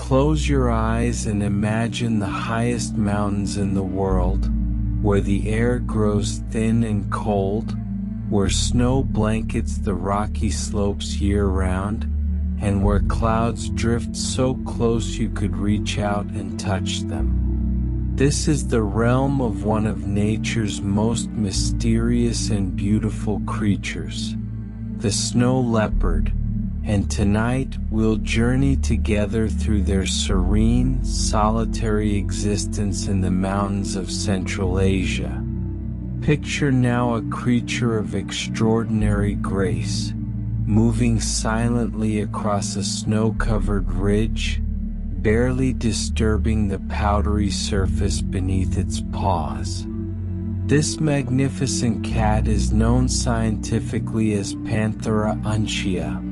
Close your eyes and imagine the highest mountains in the world, where the air grows thin and cold, where snow blankets the rocky slopes year-round, and where clouds drift so close you could reach out and touch them. This is the realm of one of nature's most mysterious and beautiful creatures, the snow leopard, and tonight we'll journey together through their serene, solitary existence in the mountains of Central Asia. Picture now a creature of extraordinary grace, moving silently across a snow-covered ridge, barely disturbing the powdery surface beneath its paws. This magnificent cat is known scientifically as Panthera uncia,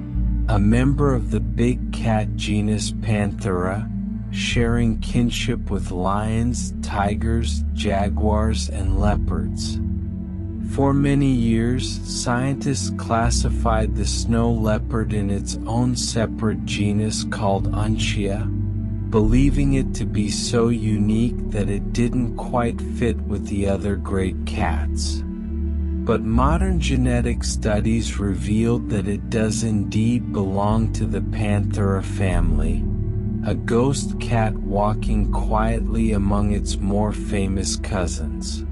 a member of the big cat genus Panthera, sharing kinship with lions, tigers, jaguars, and leopards. For many years, scientists classified the snow leopard in its own separate genus called Uncia, believing it to be so unique that it didn't quite fit with the other great cats. But modern genetic studies revealed that it does indeed belong to the Panthera family, a ghost cat walking quietly among its more famous cousins.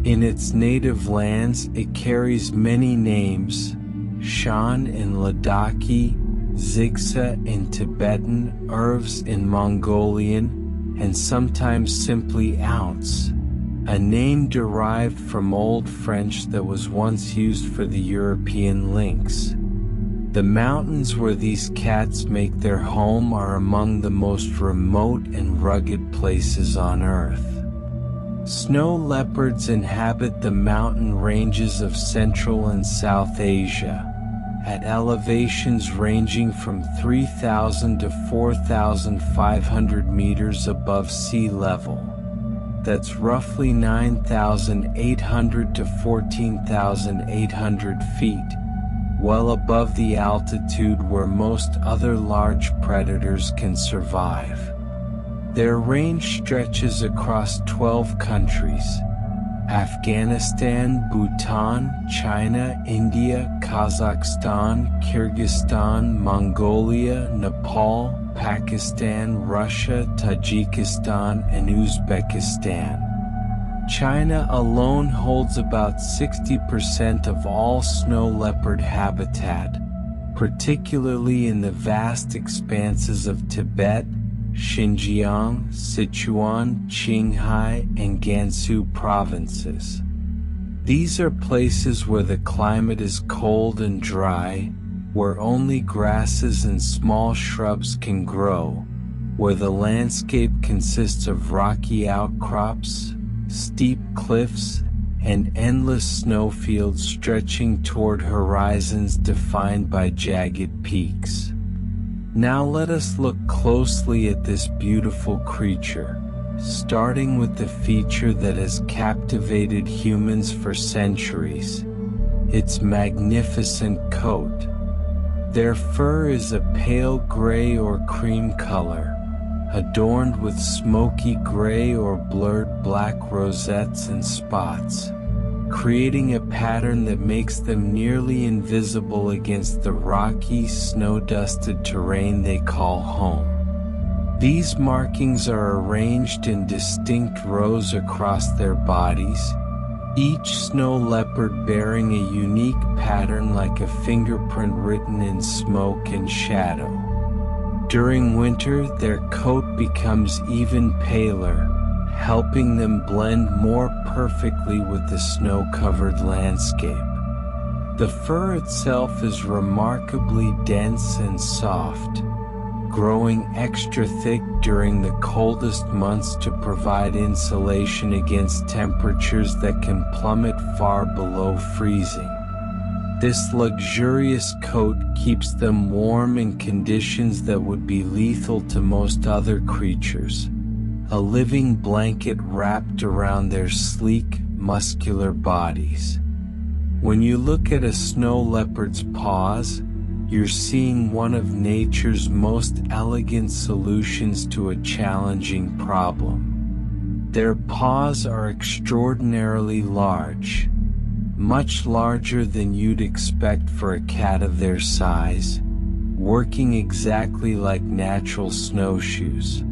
In its native lands, it carries many names: Shan in Ladakhi, Zigsa in Tibetan, Urvs in Mongolian, and sometimes simply Ounce, a name derived from Old French that was once used for the European lynx. The mountains where these cats make their home are among the most remote and rugged places on Earth. Snow leopards inhabit the mountain ranges of Central and South Asia, at elevations ranging from 3,000 to 4,500 meters above sea level. That's roughly 9,800 to 14,800 feet, well above the altitude where most other large predators can survive. Their range stretches across 12 countries: Afghanistan, Bhutan, China, India, Kazakhstan, Kyrgyzstan, Mongolia, Nepal, Pakistan, Russia, Tajikistan, and Uzbekistan. China alone holds about 60% of all snow leopard habitat, particularly in the vast expanses of Tibet, Xinjiang, Sichuan, Qinghai, and Gansu provinces. These are places where the climate is cold and dry, where only grasses and small shrubs can grow, where the landscape consists of rocky outcrops, steep cliffs, and endless snowfields stretching toward horizons defined by jagged peaks. Now let us look closely at this beautiful creature, starting with the feature that has captivated humans for centuries: its magnificent coat. Their fur is a pale gray or cream color, adorned with smoky gray or blurred black rosettes and spots, creating a pattern that makes them nearly invisible against the rocky, snow-dusted terrain they call home. These markings are arranged in distinct rows across their bodies, each snow leopard bearing a unique pattern like a fingerprint written in smoke and shadow. During winter, their coat becomes even paler, helping them blend more perfectly with the snow-covered landscape. The fur itself is remarkably dense and soft, growing extra thick during the coldest months to provide insulation against temperatures that can plummet far below freezing. This luxurious coat keeps them warm in conditions that would be lethal to most other creatures, a living blanket wrapped around their sleek, muscular bodies. When you look at a snow leopard's paws, you're seeing one of nature's most elegant solutions to a challenging problem. Their paws are extraordinarily large, much larger than you'd expect for a cat of their size, working exactly like natural snowshoes.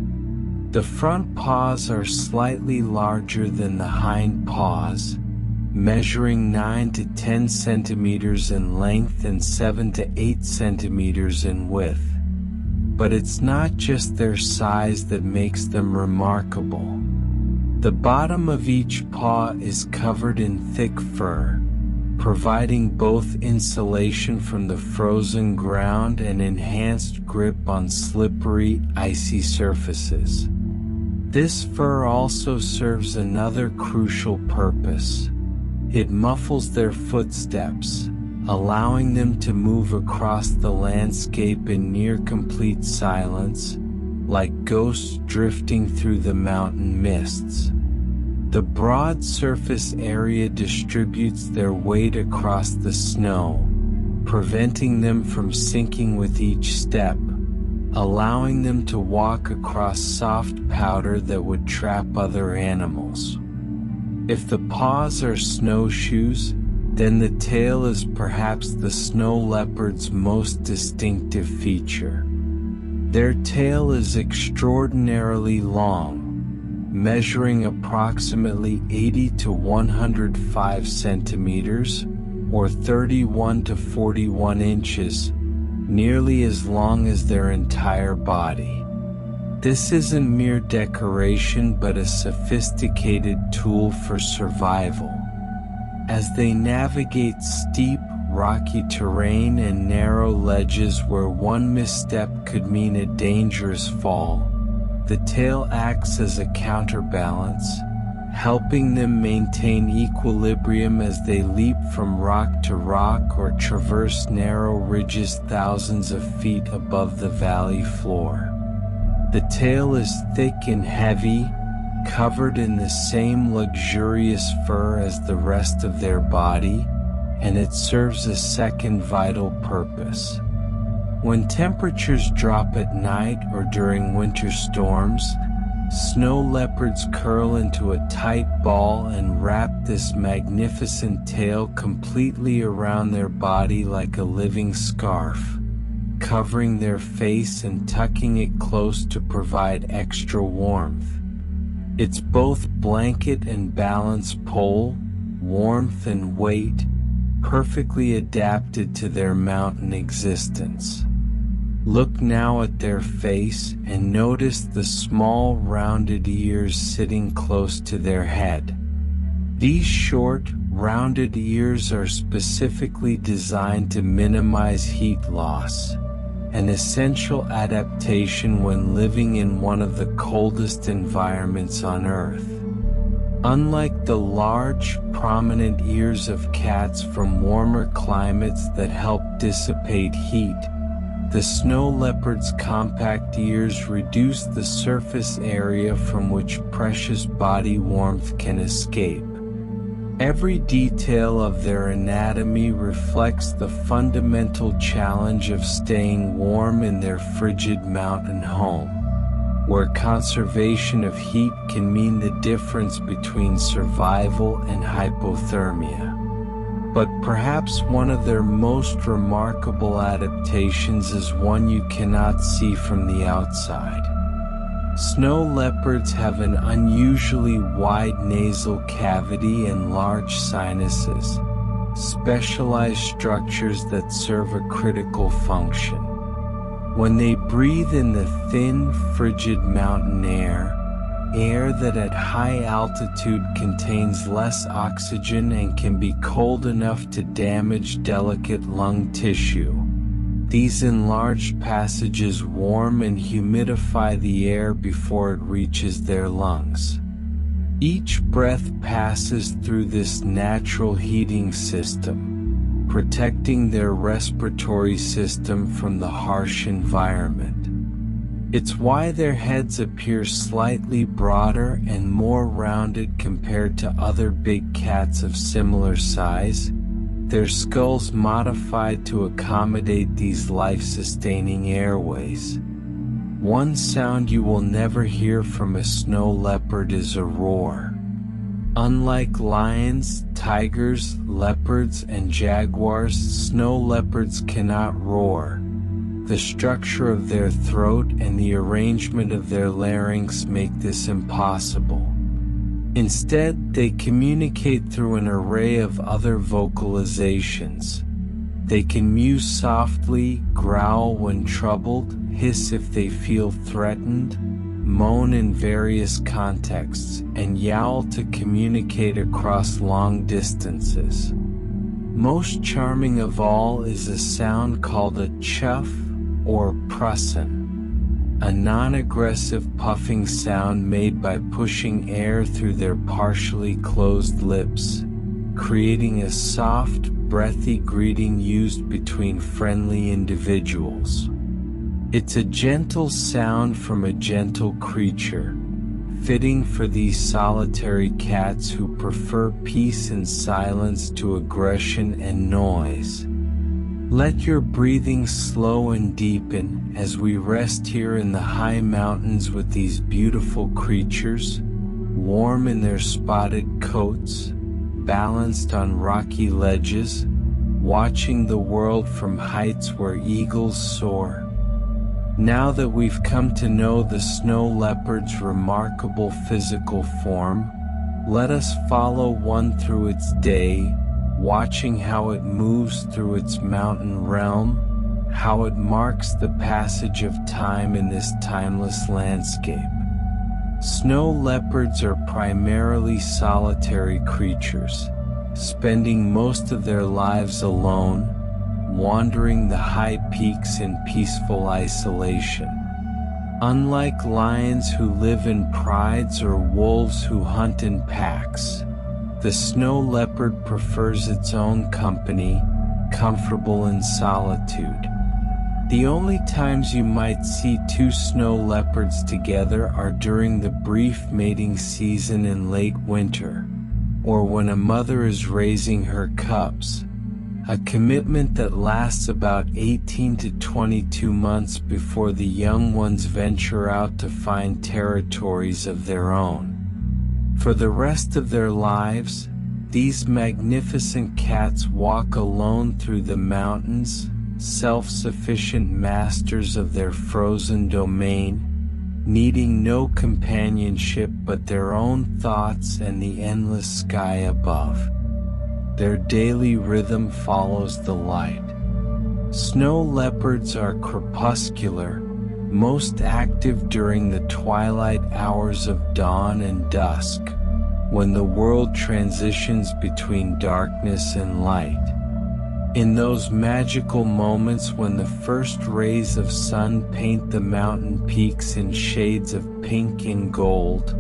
The front paws are slightly larger than the hind paws, measuring 9 to 10 centimeters in length and 7 to 8 centimeters in width. But it's not just their size that makes them remarkable. The bottom of each paw is covered in thick fur, providing both insulation from the frozen ground and enhanced grip on slippery, icy surfaces. This fur also serves another crucial purpose. It muffles their footsteps, allowing them to move across the landscape in near complete silence, like ghosts drifting through the mountain mists. The broad surface area distributes their weight across the snow, preventing them from sinking with each step, allowing them to walk across soft powder that would trap other animals. If the paws are snowshoes, then the tail is perhaps the snow leopard's most distinctive feature. Their tail is extraordinarily long, measuring approximately 80 to 105 centimeters, or 31 to 41 inches, nearly as long as their entire body. This isn't mere decoration but a sophisticated tool for survival. As they navigate steep, rocky terrain and narrow ledges where one misstep could mean a dangerous fall, the tail acts as a counterbalance, helping them maintain equilibrium as they leap from rock to rock or traverse narrow ridges thousands of feet above the valley floor. The tail is thick and heavy, covered in the same luxurious fur as the rest of their body, and it serves a second vital purpose. When temperatures drop at night or during winter storms, snow leopards curl into a tight ball and wrap this magnificent tail completely around their body like a living scarf, covering their face and tucking it close to provide extra warmth. It's both blanket and balance pole, warmth and weight, perfectly adapted to their mountain existence. Look now at their face and notice the small rounded ears sitting close to their head. These short, rounded ears are specifically designed to minimize heat loss, an essential adaptation when living in one of the coldest environments on Earth. Unlike the large, prominent ears of cats from warmer climates that help dissipate heat, the snow leopard's compact ears reduce the surface area from which precious body warmth can escape. Every detail of their anatomy reflects the fundamental challenge of staying warm in their frigid mountain home, where conservation of heat can mean the difference between survival and hypothermia. But perhaps one of their most remarkable adaptations is one you cannot see from the outside. Snow leopards have an unusually wide nasal cavity and large sinuses, specialized structures that serve a critical function. When they breathe in the thin, frigid mountain air that at high altitude contains less oxygen and can be cold enough to damage delicate lung tissue, these enlarged passages warm and humidify the air before it reaches their lungs. Each breath passes through this natural heating system, protecting their respiratory system from the harsh environment. It's why their heads appear slightly broader and more rounded compared to other big cats of similar size. their skulls modified to accommodate these life-sustaining airways. One sound you will never hear from a snow leopard is a roar. Unlike lions, tigers, leopards, and jaguars, snow leopards cannot roar. The structure of their throat and the arrangement of their larynx make this impossible. Instead, they communicate through an array of other vocalizations. They can mew softly, growl when troubled, hiss if they feel threatened, moan in various contexts, and yowl to communicate across long distances. Most charming of all is a sound called a chuff or prussin, a non-aggressive puffing sound made by pushing air through their partially closed lips, creating a soft, breathy greeting used between friendly individuals. It's a gentle sound from a gentle creature, fitting for these solitary cats who prefer peace and silence to aggression and noise. Let your breathing slow and deepen as we rest here in the high mountains with these beautiful creatures, warm in their spotted coats, balanced on rocky ledges, watching the world from heights where eagles soar. Now that we've come to know the snow leopard's remarkable physical form, let us follow one through its day, watching how it moves through its mountain realm, how it marks the passage of time in this timeless landscape. Snow leopards are primarily solitary creatures, spending most of their lives alone, wandering the high peaks in peaceful isolation. Unlike lions who live in prides or wolves who hunt in packs, the snow leopard prefers its own company, comfortable in solitude. The only times you might see two snow leopards together are during the brief mating season in late winter, or when a mother is raising her cubs, a commitment that lasts about 18 to 22 months before the young ones venture out to find territories of their own. For the rest of their lives, these magnificent cats walk alone through the mountains, self-sufficient masters of their frozen domain, needing no companionship but their own thoughts and the endless sky above. Their daily rhythm follows the light. Snow leopards are crepuscular, most active during the twilight hours of dawn and dusk, when the world transitions between darkness and light. In those magical moments when the first rays of sun paint the mountain peaks in shades of pink and gold,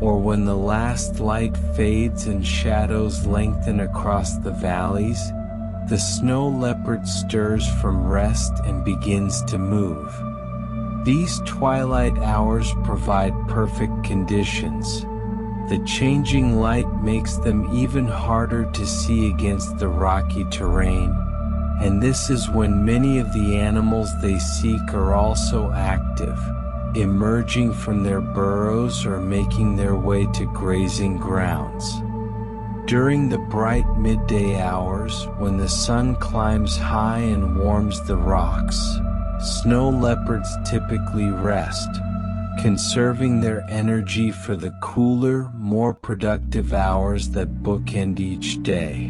or when the last light fades and shadows lengthen across the valleys, the snow leopard stirs from rest and begins to move. These twilight hours provide perfect conditions. The changing light makes them even harder to see against the rocky terrain, and this is when many of the animals they seek are also active, emerging from their burrows or making their way to grazing grounds. During the bright midday hours, when the sun climbs high and warms the rocks, snow leopards typically rest, conserving their energy for the cooler, more productive hours that bookend each day.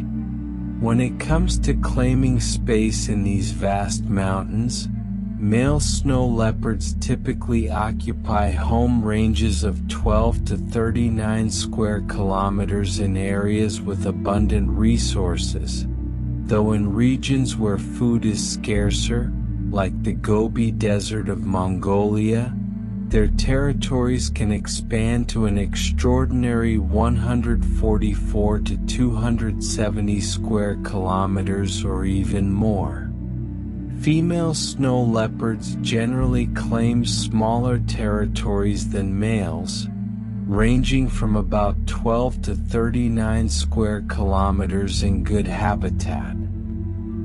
When it comes to claiming space in these vast mountains, male snow leopards typically occupy home ranges of 12 to 39 square kilometers in areas with abundant resources, though in regions where food is scarcer, like the Gobi Desert of Mongolia, their territories can expand to an extraordinary 144 to 270 square kilometers or even more. Female snow leopards generally claim smaller territories than males, ranging from about 12 to 39 square kilometers in good habitat.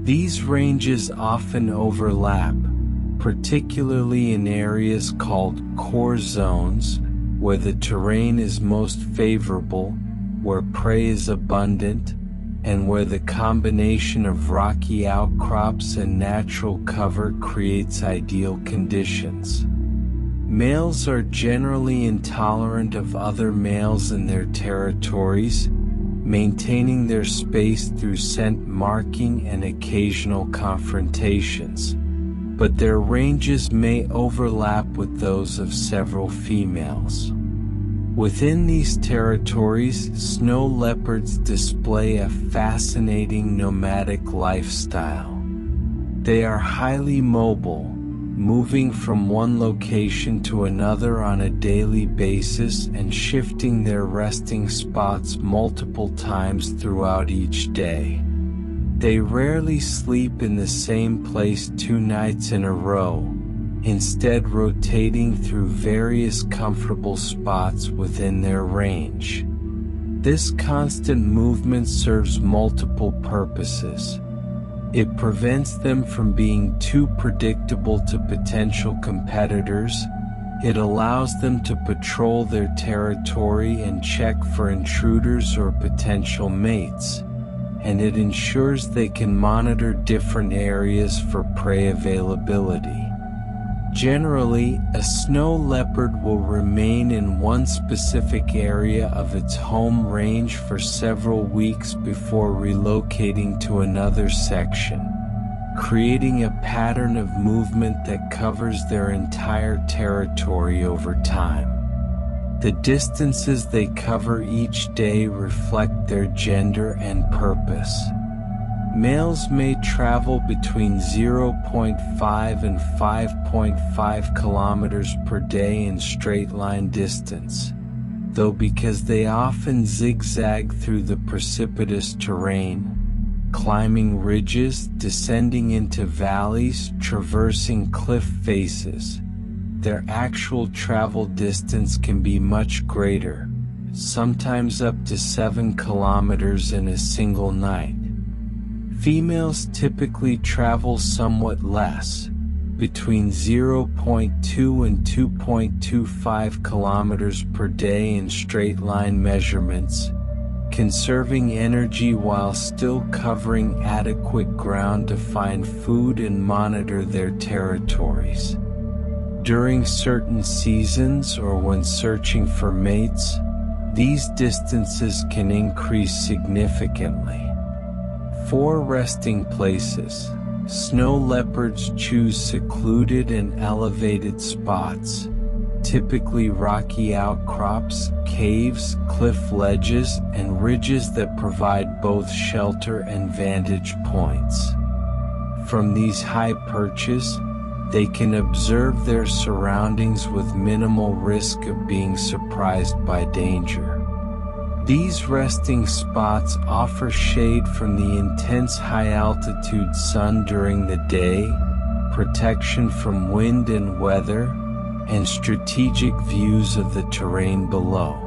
These ranges often overlap, particularly in areas called core zones, where the terrain is most favorable, where prey is abundant, and where the combination of rocky outcrops and natural cover creates ideal conditions. Males are generally intolerant of other males in their territories, maintaining their space through scent marking and occasional confrontations, but their ranges may overlap with those of several females. Within these territories, snow leopards display a fascinating nomadic lifestyle. They are highly mobile, moving from one location to another on a daily basis and shifting their resting spots multiple times throughout each day. They rarely sleep in the same place 2 nights in a row, instead rotating through various comfortable spots within their range. This constant movement serves multiple purposes. It prevents them from being too predictable to potential competitors. It allows them to patrol their territory and check for intruders or potential mates. And it ensures they can monitor different areas for prey availability. Generally, a snow leopard will remain in one specific area of its home range for several weeks before relocating to another section, creating a pattern of movement that covers their entire territory over time. The distances they cover each day reflect their gender and purpose. Males may travel between 0.5 and 5.5 kilometers per day in straight line distance, though because they often zigzag through the precipitous terrain, climbing ridges, descending into valleys, traversing cliff faces, their actual travel distance can be much greater, sometimes up to 7 kilometers in a single night. Females typically travel somewhat less, between 0.2 and 2.25 kilometers per day in straight line measurements, conserving energy while still covering adequate ground to find food and monitor their territories. During certain seasons or when searching for mates, these distances can increase significantly. For resting places, snow leopards choose secluded and elevated spots, typically rocky outcrops, caves, cliff ledges, and ridges that provide both shelter and vantage points. From these high perches, they can observe their surroundings with minimal risk of being surprised by danger. These resting spots offer shade from the intense high-altitude sun during the day, protection from wind and weather, and strategic views of the terrain below.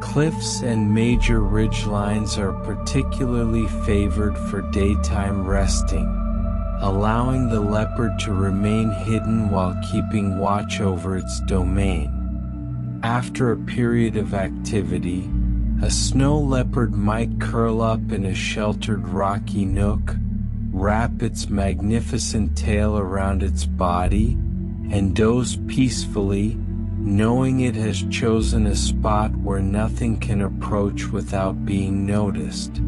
Cliffs and major ridgelines are particularly favored for daytime resting, allowing the leopard to remain hidden while keeping watch over its domain. After a period of activity, a snow leopard might curl up in a sheltered rocky nook, wrap its magnificent tail around its body, and doze peacefully, knowing it has chosen a spot where nothing can approach without being noticed.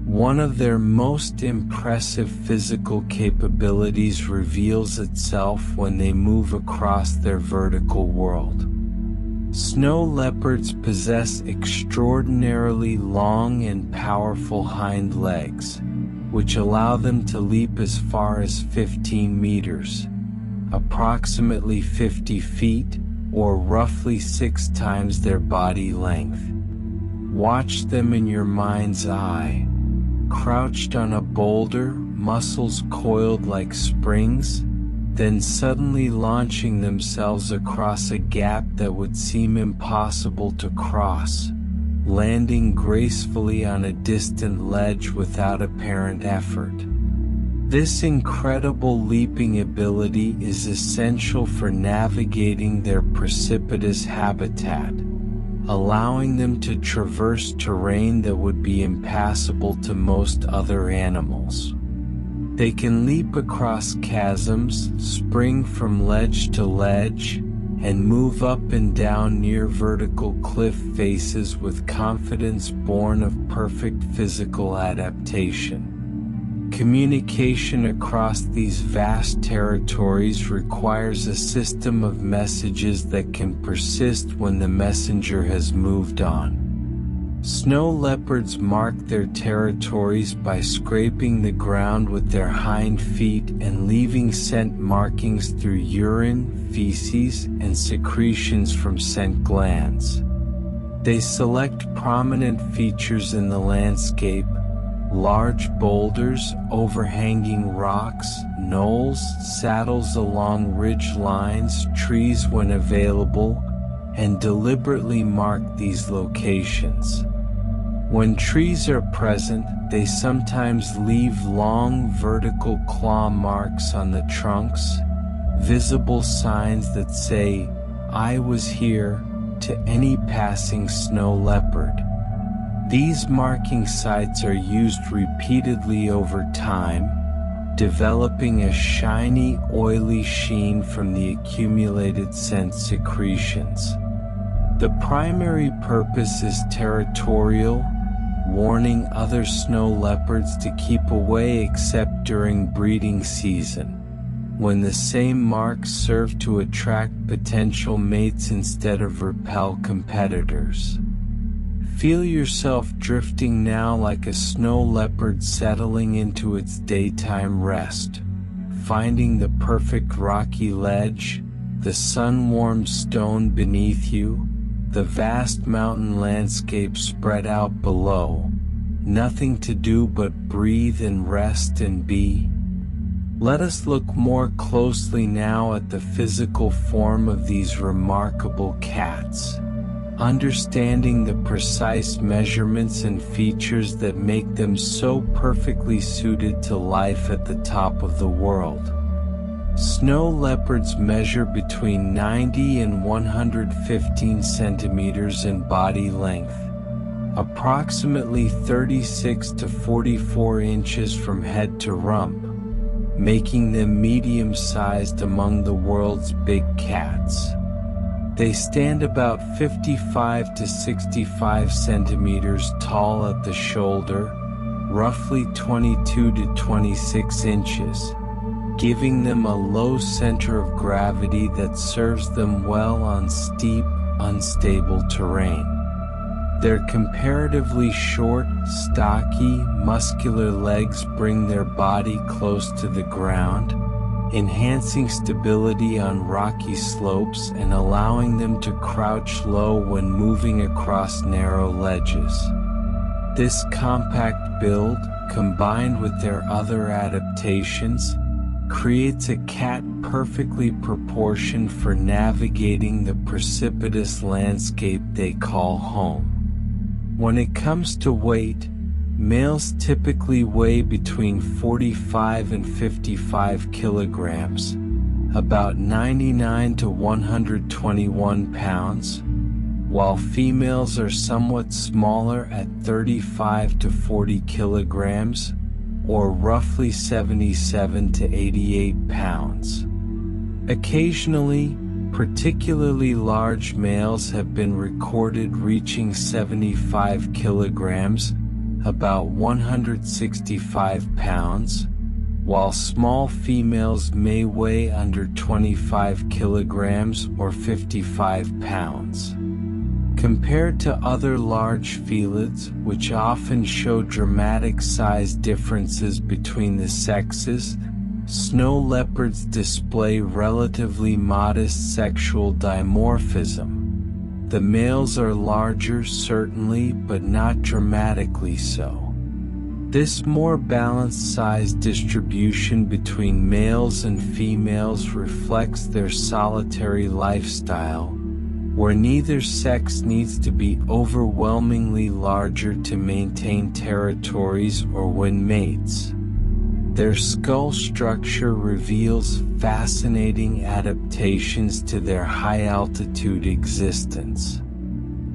One of their most impressive physical capabilities reveals itself when they move across their vertical world. Snow leopards possess extraordinarily long and powerful hind legs, which allow them to leap as far as 15 meters, approximately 50 feet, or roughly 6 times their body length. Watch them in your mind's eye, crouched on a boulder, muscles coiled like springs, then suddenly launching themselves across a gap that would seem impossible to cross, landing gracefully on a distant ledge without apparent effort. This incredible leaping ability is essential for navigating their precipitous habitat, allowing them to traverse terrain that would be impassable to most other animals. They can leap across chasms, spring from ledge to ledge, and move up and down near vertical cliff faces with confidence born of perfect physical adaptation. Communication across these vast territories requires a system of messages that can persist when the messenger has moved on. Snow leopards mark their territories by scraping the ground with their hind feet and leaving scent markings through urine, feces, and secretions from scent glands. They select prominent features in the landscape: large boulders, overhanging rocks, knolls, saddles along ridge lines, trees when available, and deliberately mark these locations. When trees are present, they sometimes leave long vertical claw marks on the trunks, visible signs that say, "I was here," to any passing snow leopard. These marking sites are used repeatedly over time, developing a shiny, oily sheen from the accumulated scent secretions. The primary purpose is territorial, warning other snow leopards to keep away except during breeding season, when the same marks serve to attract potential mates instead of repel competitors. Feel yourself drifting now like a snow leopard settling into its daytime rest, finding the perfect rocky ledge, the sun-warmed stone beneath you, the vast mountain landscape spread out below, nothing to do but breathe and rest and be. Let us look more closely now at the physical form of these remarkable cats, understanding the precise measurements and features that make them so perfectly suited to life at the top of the world. Snow leopards measure between 90 and 115 centimeters in body length, approximately 36 to 44 inches from head to rump, making them medium-sized among the world's big cats. They stand about 55 to 65 centimeters tall at the shoulder, roughly 22 to 26 inches, giving them a low center of gravity that serves them well on steep, unstable terrain. Their comparatively short, stocky, muscular legs bring their body close to the ground, enhancing stability on rocky slopes and allowing them to crouch low when moving across narrow ledges. This compact build, combined with their other adaptations, creates a cat perfectly proportioned for navigating the precipitous landscape they call home. When it comes to weight, males typically weigh between 45 and 55 kilograms, about 99 to 121 pounds, while females are somewhat smaller at 35 to 40 kilograms, or roughly 77 to 88 pounds. Occasionally, particularly large males have been recorded reaching 75 kilograms, about 165 pounds, while small females may weigh under 25 kilograms or 55 pounds. Compared to other large felids, which often show dramatic size differences between the sexes, snow leopards display relatively modest sexual dimorphism. The males are larger, certainly, but not dramatically so. This more balanced size distribution between males and females reflects their solitary lifestyle, where neither sex needs to be overwhelmingly larger to maintain territories or win mates. Their skull structure reveals fascinating adaptations to their high-altitude existence.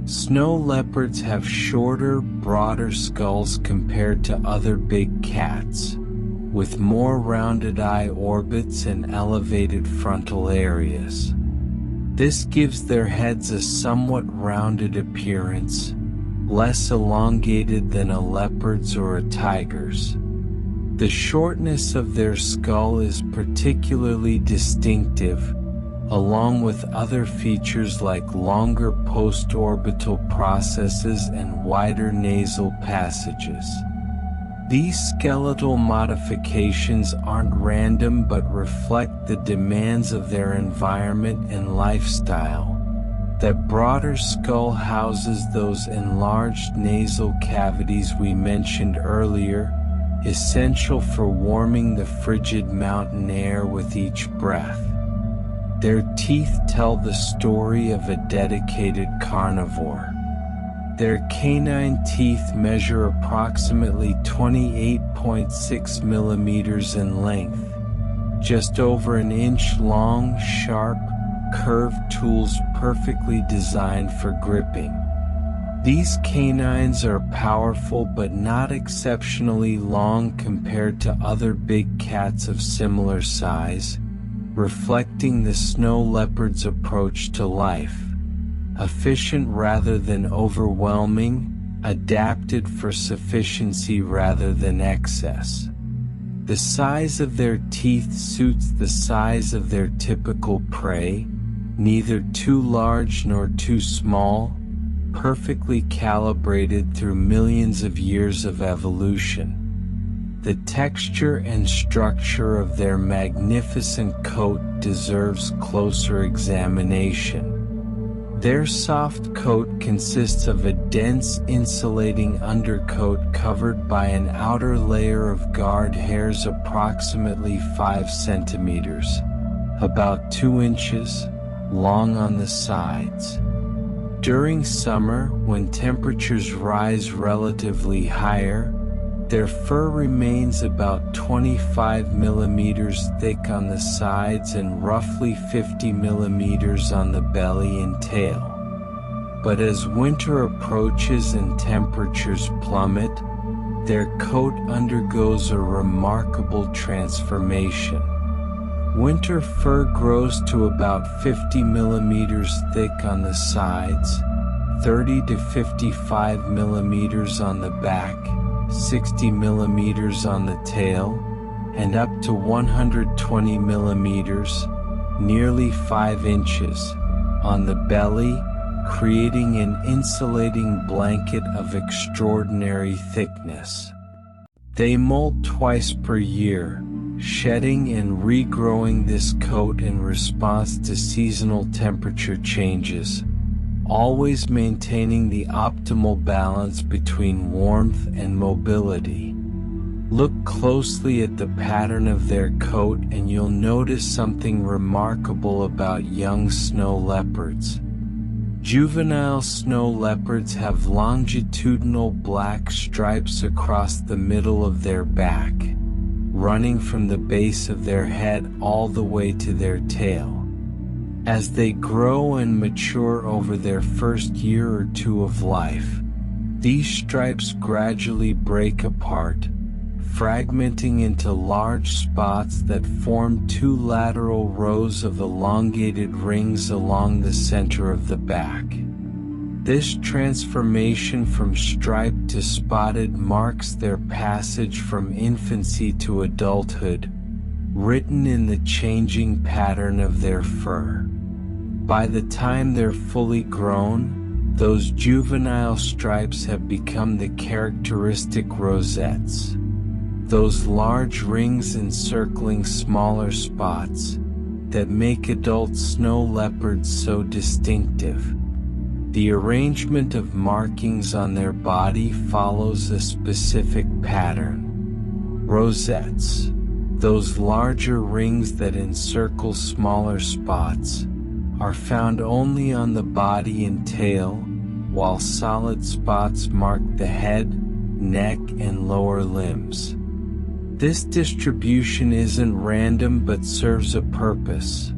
Snow leopards have shorter, broader skulls compared to other big cats, with more rounded eye orbits and elevated frontal areas. This gives their heads a somewhat rounded appearance, less elongated than a leopard's or a tiger's. The shortness of their skull is particularly distinctive, along with other features like longer post-orbital processes and wider nasal passages. These skeletal modifications aren't random but reflect the demands of their environment and lifestyle. That broader skull houses those enlarged nasal cavities we mentioned earlier, essential for warming the frigid mountain air with each breath. Their teeth tell the story of a dedicated carnivore. Their canine teeth measure approximately 28.6 millimeters in length, just over an inch long, sharp, curved tools perfectly designed for gripping. These canines are powerful but not exceptionally long compared to other big cats of similar size, reflecting the snow leopard's approach to life. Efficient rather than overwhelming, adapted for sufficiency rather than excess. The size of their teeth suits the size of their typical prey, neither too large nor too small, perfectly calibrated through millions of years of evolution. The texture and structure of their magnificent coat deserves closer examination. Their soft coat consists of a dense insulating undercoat covered by an outer layer of guard hairs approximately 5 centimeters, about 2 inches, long on the sides. During summer, when temperatures rise relatively higher, their fur remains about 25 millimeters thick on the sides and roughly 50 millimeters on the belly and tail. But as winter approaches and temperatures plummet, their coat undergoes a remarkable transformation. Winter fur grows to about 50 millimeters thick on the sides, 30 to 55 millimeters on the back, 60 millimeters on the tail, and up to 120 millimeters, nearly 5 inches, on the belly, creating an insulating blanket of extraordinary thickness. They molt twice per year, shedding and regrowing this coat in response to seasonal temperature changes, always maintaining the optimal balance between warmth and mobility. Look closely at the pattern of their coat and you'll notice something remarkable about young snow leopards. Juvenile snow leopards have longitudinal black stripes across the middle of their back, running from the base of their head all the way to their tail. As they grow and mature over their first year or two of life, these stripes gradually break apart, fragmenting into large spots that form 2 lateral rows of elongated rings along the center of the back. This transformation from striped to spotted marks their passage from infancy to adulthood, written in the changing pattern of their fur. By the time they're fully grown, those juvenile stripes have become the characteristic rosettes, those large rings encircling smaller spots that make adult snow leopards so distinctive. The arrangement of markings on their body follows a specific pattern. Rosettes, those larger rings that encircle smaller spots, are found only on the body and tail, while solid spots mark the head, neck, and lower limbs. This distribution isn't random but serves a purpose.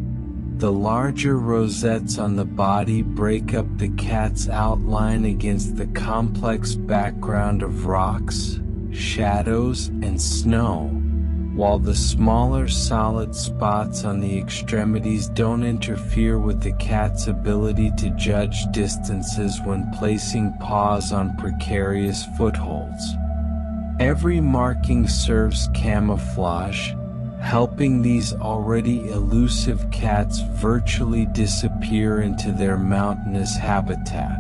The larger rosettes on the body break up the cat's outline against the complex background of rocks, shadows, and snow, while the smaller solid spots on the extremities don't interfere with the cat's ability to judge distances when placing paws on precarious footholds. Every marking serves camouflage, helping these already elusive cats virtually disappear into their mountainous habitat.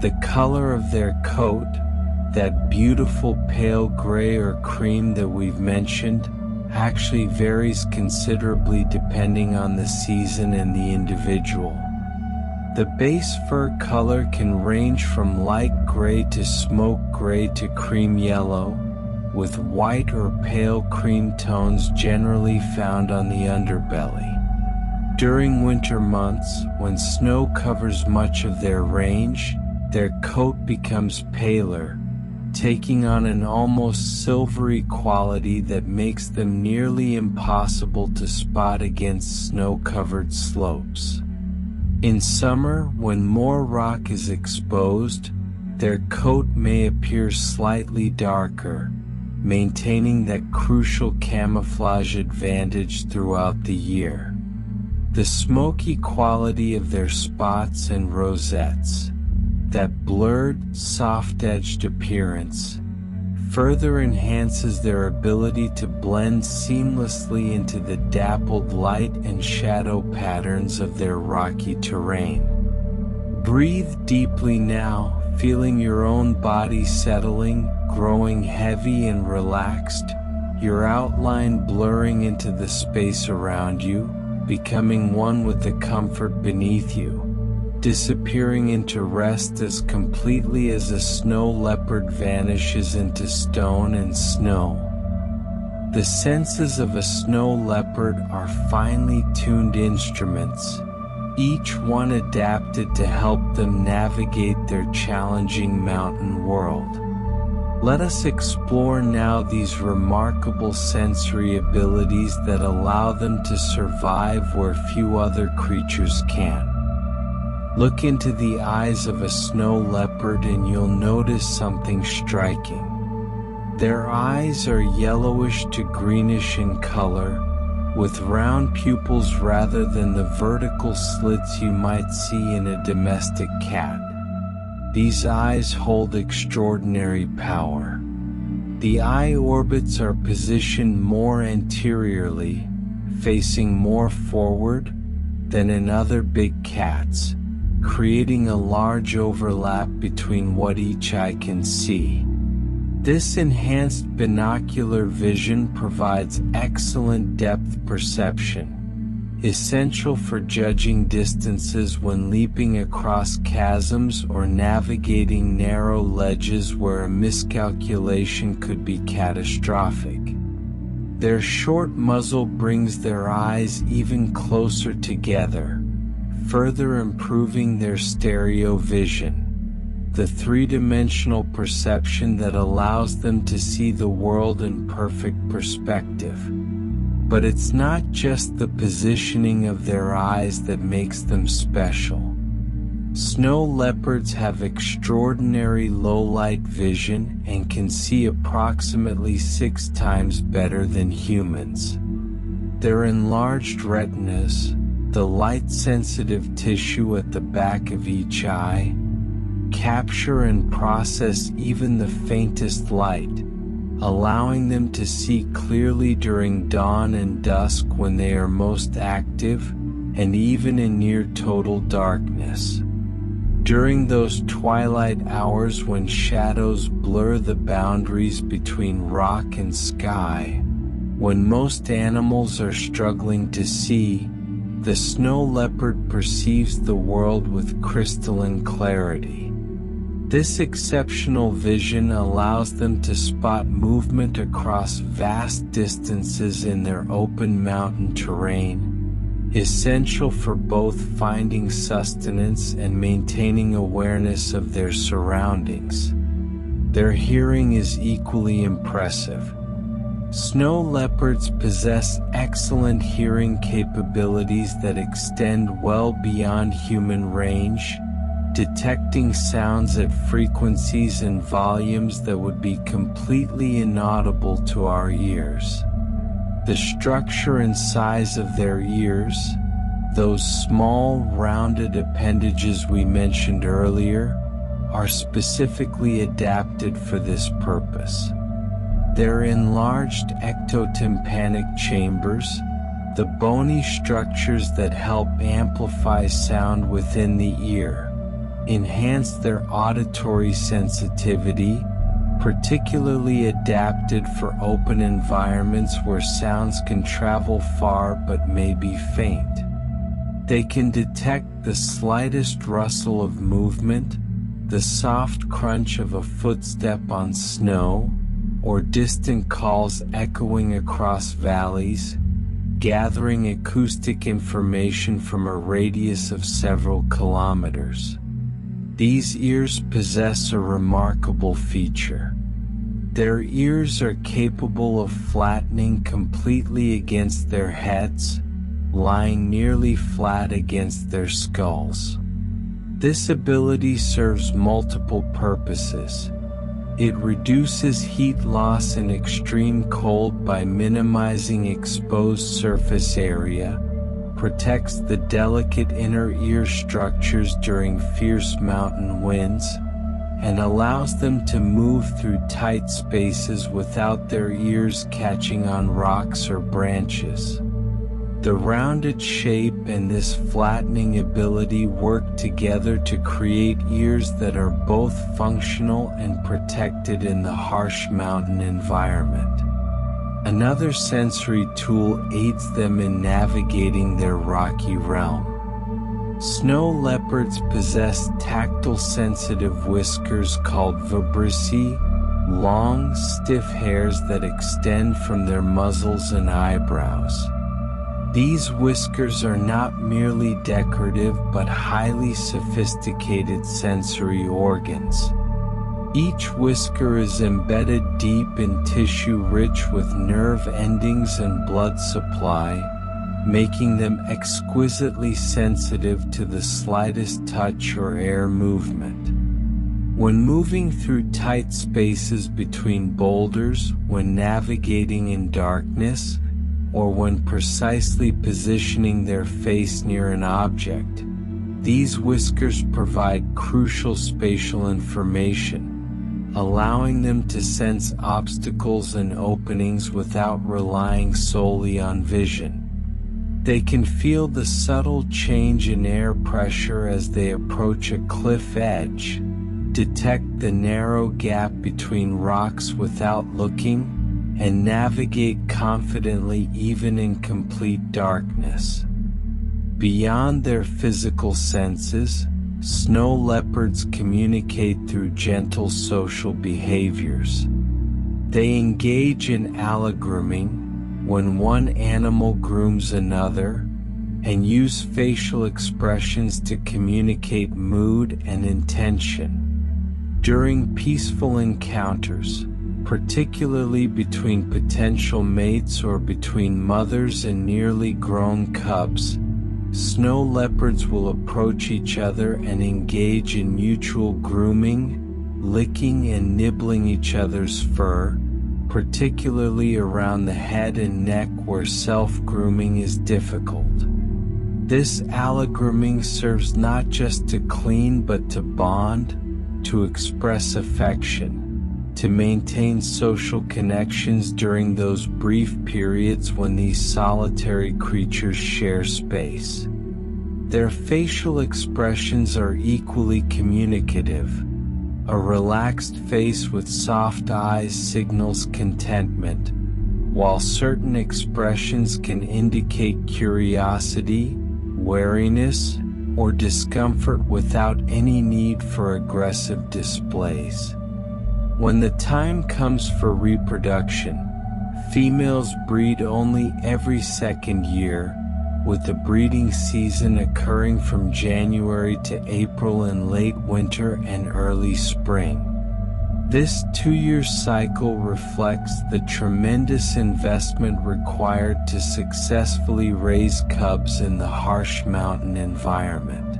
The color of their coat, that beautiful pale gray or cream that we've mentioned, actually varies considerably depending on the season and the individual. The base fur color can range from light gray to smoke gray to cream yellow, with white or pale cream tones generally found on the underbelly. During winter months, when snow covers much of their range, their coat becomes paler, taking on an almost silvery quality that makes them nearly impossible to spot against snow-covered slopes. In summer, when more rock is exposed, their coat may appear slightly darker, maintaining that crucial camouflage advantage throughout the year. The smoky quality of their spots and rosettes, that blurred, soft-edged appearance, further enhances their ability to blend seamlessly into the dappled light and shadow patterns of their rocky terrain. Breathe deeply now, feeling your own body settling, growing heavy and relaxed, your outline blurring into the space around you, becoming one with the comfort beneath you, disappearing into rest as completely as a snow leopard vanishes into stone and snow. The senses of a snow leopard are finely tuned instruments, each one adapted to help them navigate their challenging mountain world. Let us explore now these remarkable sensory abilities that allow them to survive where few other creatures can. Look into the eyes of a snow leopard and you'll notice something striking. Their eyes are yellowish to greenish in color, with round pupils rather than the vertical slits you might see in a domestic cat. These eyes hold extraordinary power. The eye orbits are positioned more anteriorly, facing more forward, than in other big cats, creating a large overlap between what each eye can see. This enhanced binocular vision provides excellent depth perception, essential for judging distances when leaping across chasms or navigating narrow ledges where a miscalculation could be catastrophic. Their short muzzle brings their eyes even closer together, further improving their stereo vision, the three-dimensional perception that allows them to see the world in perfect perspective. But it's not just the positioning of their eyes that makes them special. Snow leopards have extraordinary low-light vision and can see approximately 6 times better than humans. Their enlarged retinas, the light-sensitive tissue at the back of each eye, capture and process even the faintest light, allowing them to see clearly during dawn and dusk when they are most active, and even in near total darkness. During those twilight hours when shadows blur the boundaries between rock and sky, when most animals are struggling to see, the snow leopard perceives the world with crystalline clarity. This exceptional vision allows them to spot movement across vast distances in their open mountain terrain, essential for both finding sustenance and maintaining awareness of their surroundings. Their hearing is equally impressive. Snow leopards possess excellent hearing capabilities that extend well beyond human range, detecting sounds at frequencies and volumes that would be completely inaudible to our ears. The structure and size of their ears, those small rounded appendages we mentioned earlier, are specifically adapted for this purpose. Their enlarged ectotympanic chambers, the bony structures that help amplify sound within the ear, enhance their auditory sensitivity, particularly adapted for open environments where sounds can travel far but may be faint. They can detect the slightest rustle of movement, the soft crunch of a footstep on snow, or distant calls echoing across valleys, gathering acoustic information from a radius of several kilometers. These ears possess a remarkable feature. Their ears are capable of flattening completely against their heads, lying nearly flat against their skulls. This ability serves multiple purposes. It reduces heat loss in extreme cold by minimizing exposed surface area, protects the delicate inner ear structures during fierce mountain winds, and allows them to move through tight spaces without their ears catching on rocks or branches. The rounded shape and this flattening ability work together to create ears that are both functional and protected in the harsh mountain environment. Another sensory tool aids them in navigating their rocky realm. Snow leopards possess tactile sensitive whiskers called vibrissae, long, stiff hairs that extend from their muzzles and eyebrows. These whiskers are not merely decorative but highly sophisticated sensory organs. Each whisker is embedded deep in tissue rich with nerve endings and blood supply, making them exquisitely sensitive to the slightest touch or air movement. When moving through tight spaces between boulders, when navigating in darkness, or when precisely positioning their face near an object, these whiskers provide crucial spatial information, allowing them to sense obstacles and openings without relying solely on vision. They can feel the subtle change in air pressure as they approach a cliff edge, detect the narrow gap between rocks without looking, and navigate confidently even in complete darkness. Beyond their physical senses, snow leopards communicate through gentle social behaviors. They engage in allogrooming, when one animal grooms another, and use facial expressions to communicate mood and intention. During peaceful encounters, particularly between potential mates or between mothers and nearly grown cubs, snow leopards will approach each other and engage in mutual grooming, licking and nibbling each other's fur, particularly around the head and neck where self-grooming is difficult. This allogrooming serves not just to clean but to bond, to express affection, to maintain social connections during those brief periods when these solitary creatures share space. Their facial expressions are equally communicative. A relaxed face with soft eyes signals contentment, while certain expressions can indicate curiosity, wariness, or discomfort without any need for aggressive displays. When the time comes for reproduction, females breed only every second year, with the breeding season occurring from January to April in late winter and early spring. This 2-year cycle reflects the tremendous investment required to successfully raise cubs in the harsh mountain environment.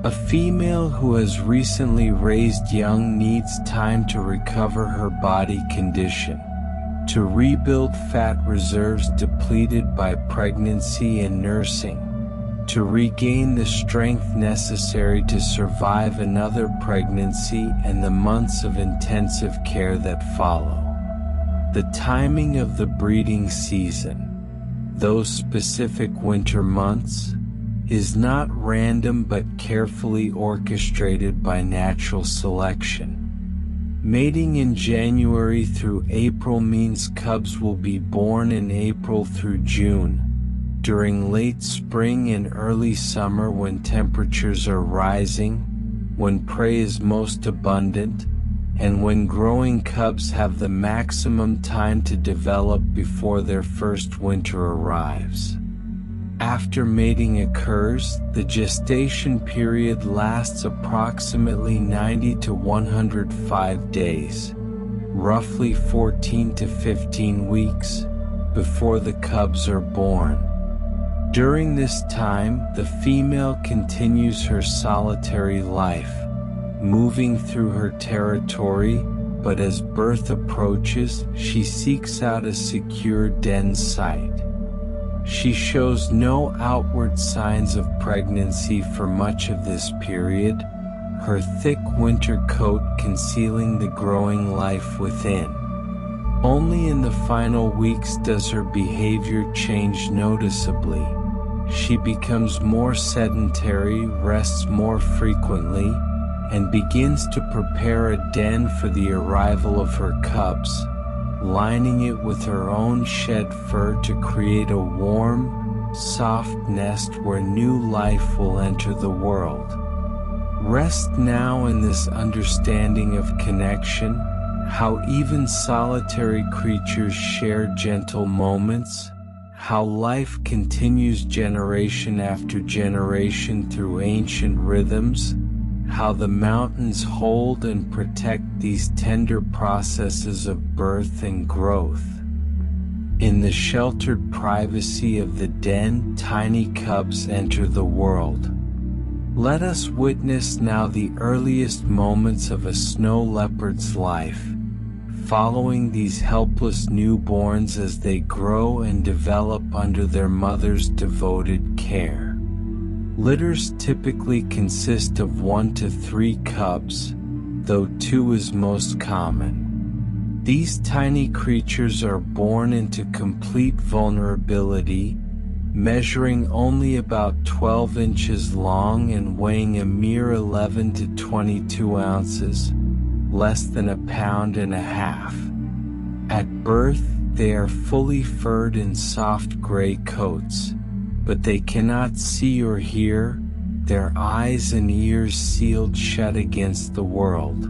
A female who has recently raised young needs time to recover her body condition, to rebuild fat reserves depleted by pregnancy and nursing, to regain the strength necessary to survive another pregnancy and the months of intensive care that follow. The timing of the breeding season, those specific winter months, is not random but carefully orchestrated by natural selection. Mating in January through April means cubs will be born in April through June, during late spring and early summer when temperatures are rising, when prey is most abundant, and when growing cubs have the maximum time to develop before their first winter arrives. After mating occurs, the gestation period lasts approximately 90 to 105 days, roughly 14 to 15 weeks, before the cubs are born. During this time, the female continues her solitary life, moving through her territory, but as birth approaches, she seeks out a secure den site. She shows no outward signs of pregnancy for much of this period, her thick winter coat concealing the growing life within. Only in the final weeks does her behavior change noticeably. She becomes more sedentary, rests more frequently, and begins to prepare a den for the arrival of her cubs, lining it with her own shed fur to create a warm, soft nest where new life will enter the world. Rest now in this understanding of connection, how even solitary creatures share gentle moments, how life continues generation after generation through ancient rhythms, how the mountains hold and protect these tender processes of birth and growth. In the sheltered privacy of the den, tiny cubs enter the world. Let us witness now the earliest moments of a snow leopard's life, following these helpless newborns as they grow and develop under their mother's devoted care. Litters typically consist of 1 to 3 cubs, though 2 is most common. These tiny creatures are born into complete vulnerability, measuring only about 12 inches long and weighing a mere 11 to 22 ounces, less than 1.5 pounds. At birth, they are fully furred in soft gray coats, but they cannot see or hear, their eyes and ears sealed shut against the world.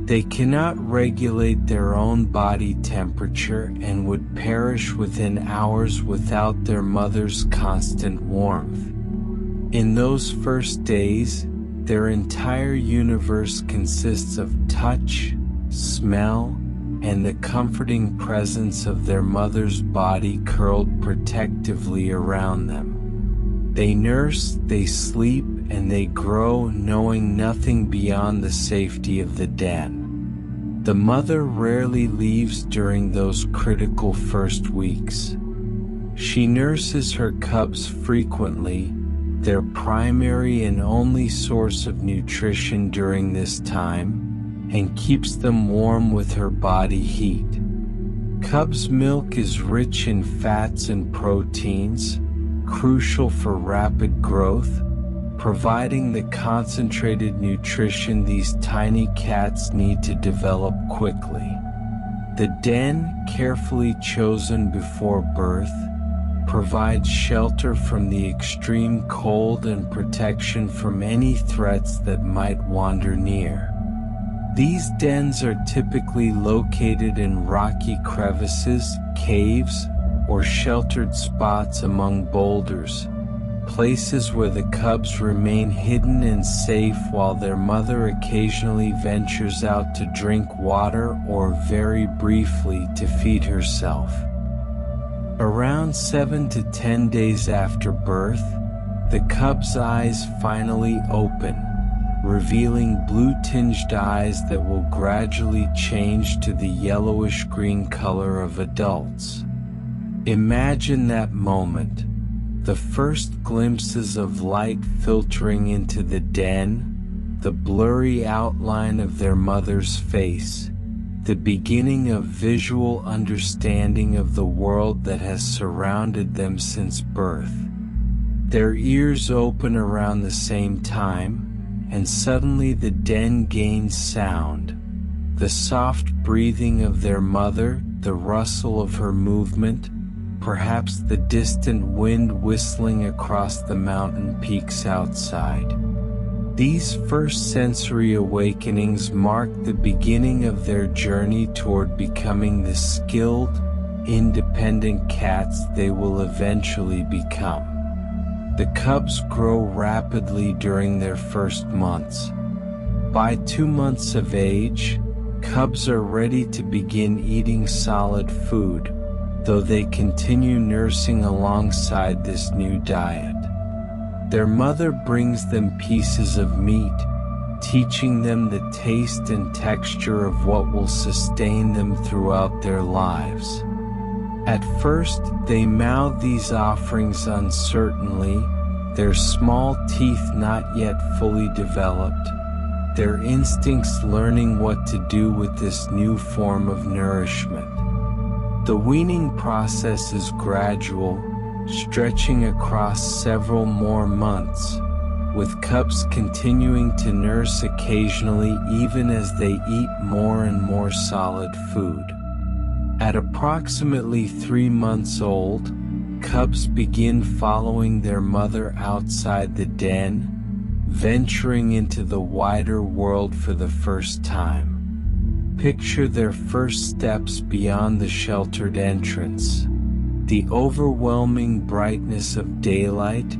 They cannot regulate their own body temperature and would perish within hours without their mother's constant warmth. In those first days, their entire universe consists of touch, smell, and the comforting presence of their mother's body curled protectively around them. They nurse, they sleep, and they grow, knowing nothing beyond the safety of the den. The mother rarely leaves during those critical first weeks. She nurses her cubs frequently, their primary and only source of nutrition during this time, and keeps them warm with her body heat. Cub's milk is rich in fats and proteins, crucial for rapid growth, providing the concentrated nutrition these tiny cats need to develop quickly. The den, carefully chosen before birth, provides shelter from the extreme cold and protection from any threats that might wander near. These dens are typically located in rocky crevices, caves, or sheltered spots among boulders, places where the cubs remain hidden and safe while their mother occasionally ventures out to drink water or very briefly to feed herself. Around 7 to 10 days after birth, the cub's eyes finally open, revealing blue-tinged eyes that will gradually change to the yellowish-green color of adults. Imagine that moment, the first glimpses of light filtering into the den, the blurry outline of their mother's face, the beginning of visual understanding of the world that has surrounded them since birth. Their ears open around the same time, and suddenly the den gains sound. The soft breathing of their mother, the rustle of her movement, perhaps the distant wind whistling across the mountain peaks outside. These first sensory awakenings mark the beginning of their journey toward becoming the skilled, independent cats they will eventually become. The cubs grow rapidly during their first months. By 2 months of age, cubs are ready to begin eating solid food, though they continue nursing alongside this new diet. Their mother brings them pieces of meat, teaching them the taste and texture of what will sustain them throughout their lives. At first, they mouth these offerings uncertainly, their small teeth not yet fully developed, their instincts learning what to do with this new form of nourishment. The weaning process is gradual, stretching across several more months, with cubs continuing to nurse occasionally even as they eat more and more solid food. At approximately 3 months old, cubs begin following their mother outside the den, venturing into the wider world for the first time. Picture their first steps beyond the sheltered entrance. The overwhelming brightness of daylight,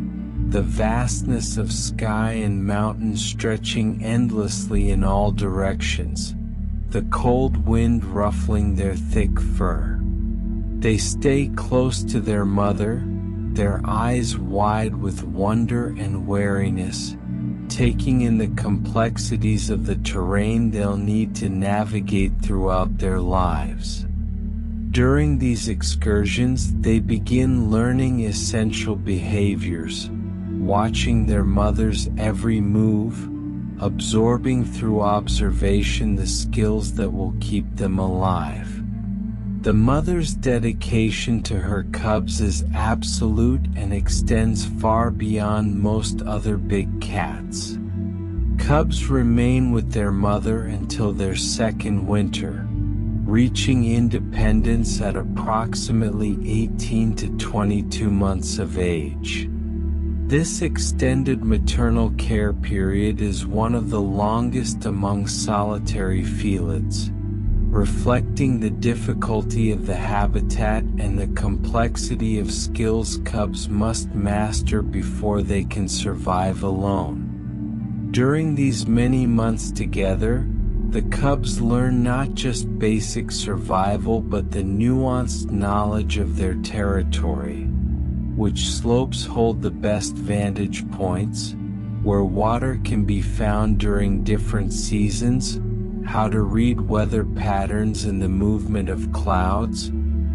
the vastness of sky and mountains stretching endlessly in all directions, the cold wind ruffling their thick fur. They stay close to their mother, their eyes wide with wonder and wariness, taking in the complexities of the terrain they'll need to navigate throughout their lives. During these excursions, they begin learning essential behaviors, watching their mother's every move, absorbing through observation the skills that will keep them alive. The mother's dedication to her cubs is absolute and extends far beyond most other big cats. Cubs remain with their mother until their second winter, reaching independence at approximately 18 to 22 months of age. This extended maternal care period is one of the longest among solitary felids, reflecting the difficulty of the habitat and the complexity of skills cubs must master before they can survive alone. During these many months together, the cubs learn not just basic survival but the nuanced knowledge of their territory, which slopes hold the best vantage points, where water can be found during different seasons, how to read weather patterns and the movement of clouds,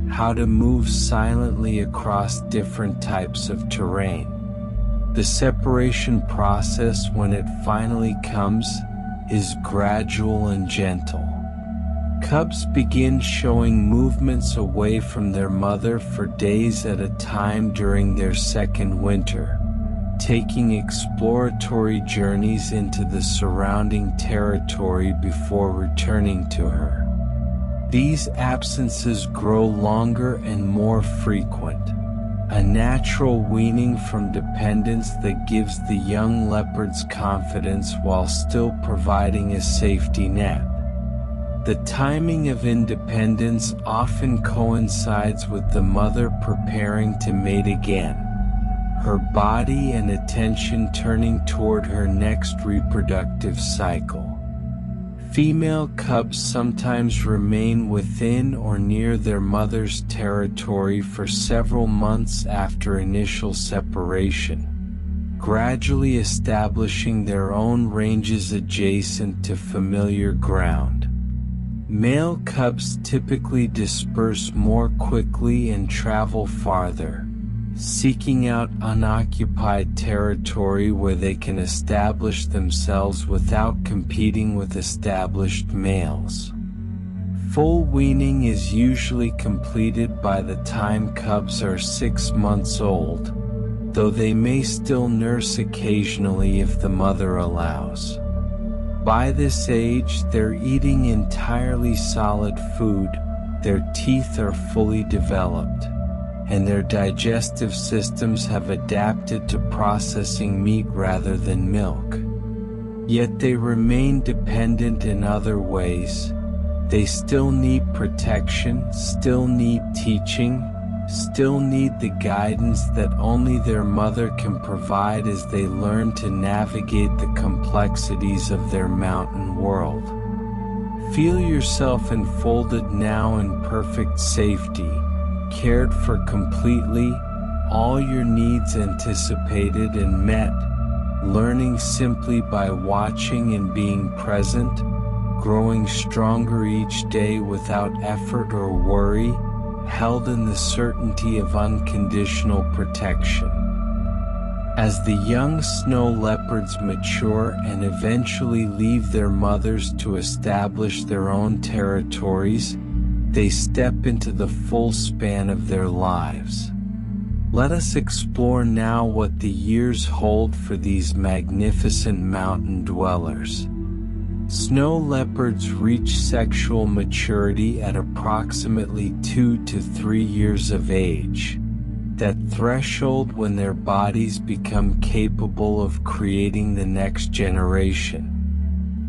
how to move silently across different types of terrain. The separation process, when it finally comes, is gradual and gentle. Cubs begin showing movements away from their mother for days at a time during their second winter, taking exploratory journeys into the surrounding territory before returning to her. These absences grow longer and more frequent, a natural weaning from dependence that gives the young leopards confidence while still providing a safety net. The timing of independence often coincides with the mother preparing to mate again, her body and attention turning toward her next reproductive cycle. Female cubs sometimes remain within or near their mother's territory for several months after initial separation, gradually establishing their own ranges adjacent to familiar ground. Male cubs typically disperse more quickly and travel farther, seeking out unoccupied territory where they can establish themselves without competing with established males. Full weaning is usually completed by the time cubs are 6 months old, though they may still nurse occasionally if the mother allows. By this age, they're eating entirely solid food, their teeth are fully developed, and their digestive systems have adapted to processing meat rather than milk. Yet they remain dependent in other ways. They still need protection, still need teaching, still need the guidance that only their mother can provide as they learn to navigate the complexities of their mountain world. Feel yourself enfolded now in perfect safety, cared for completely, all your needs anticipated and met, learning simply by watching and being present, growing stronger each day without effort or worry, held in the certainty of unconditional protection. As the young snow leopards mature and eventually leave their mothers to establish their own territories, they step into the full span of their lives. Let us explore now what the years hold for these magnificent mountain dwellers. Snow leopards reach sexual maturity at approximately 2 to 3 years of age, that threshold when their bodies become capable of creating the next generation.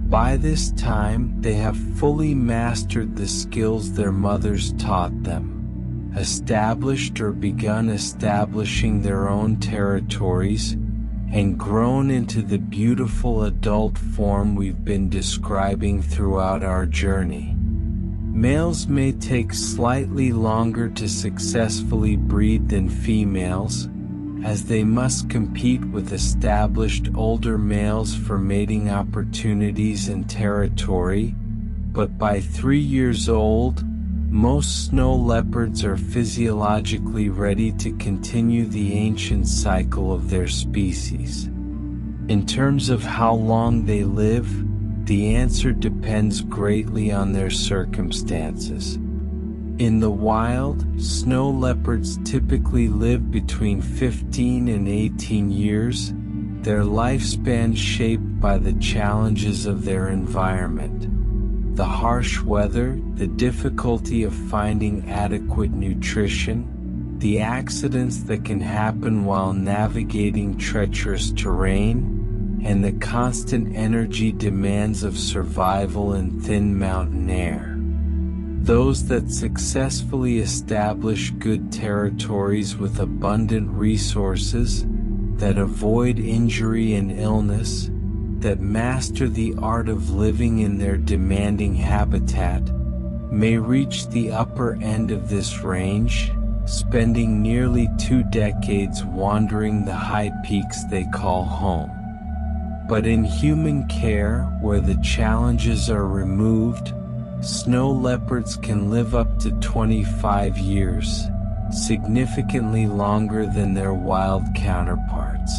By this time, they have fully mastered the skills their mothers taught them, established or begun establishing their own territories, and grown into the beautiful adult form we've been describing throughout our journey. Males may take slightly longer to successfully breed than females, as they must compete with established older males for mating opportunities and territory, but by 3 years old, most snow leopards are physiologically ready to continue the ancient cycle of their species. In terms of how long they live, the answer depends greatly on their circumstances. In the wild, snow leopards typically live between 15 and 18 years, their lifespan shaped by the challenges of their environment. The harsh weather, the difficulty of finding adequate nutrition, the accidents that can happen while navigating treacherous terrain, and the constant energy demands of survival in thin mountain air. Those that successfully establish good territories with abundant resources, that avoid injury and illness, that master the art of living in their demanding habitat, may reach the upper end of this range, spending nearly 2 decades wandering the high peaks they call home. But in human care, where the challenges are removed, snow leopards can live up to 25 years, significantly longer than their wild counterparts.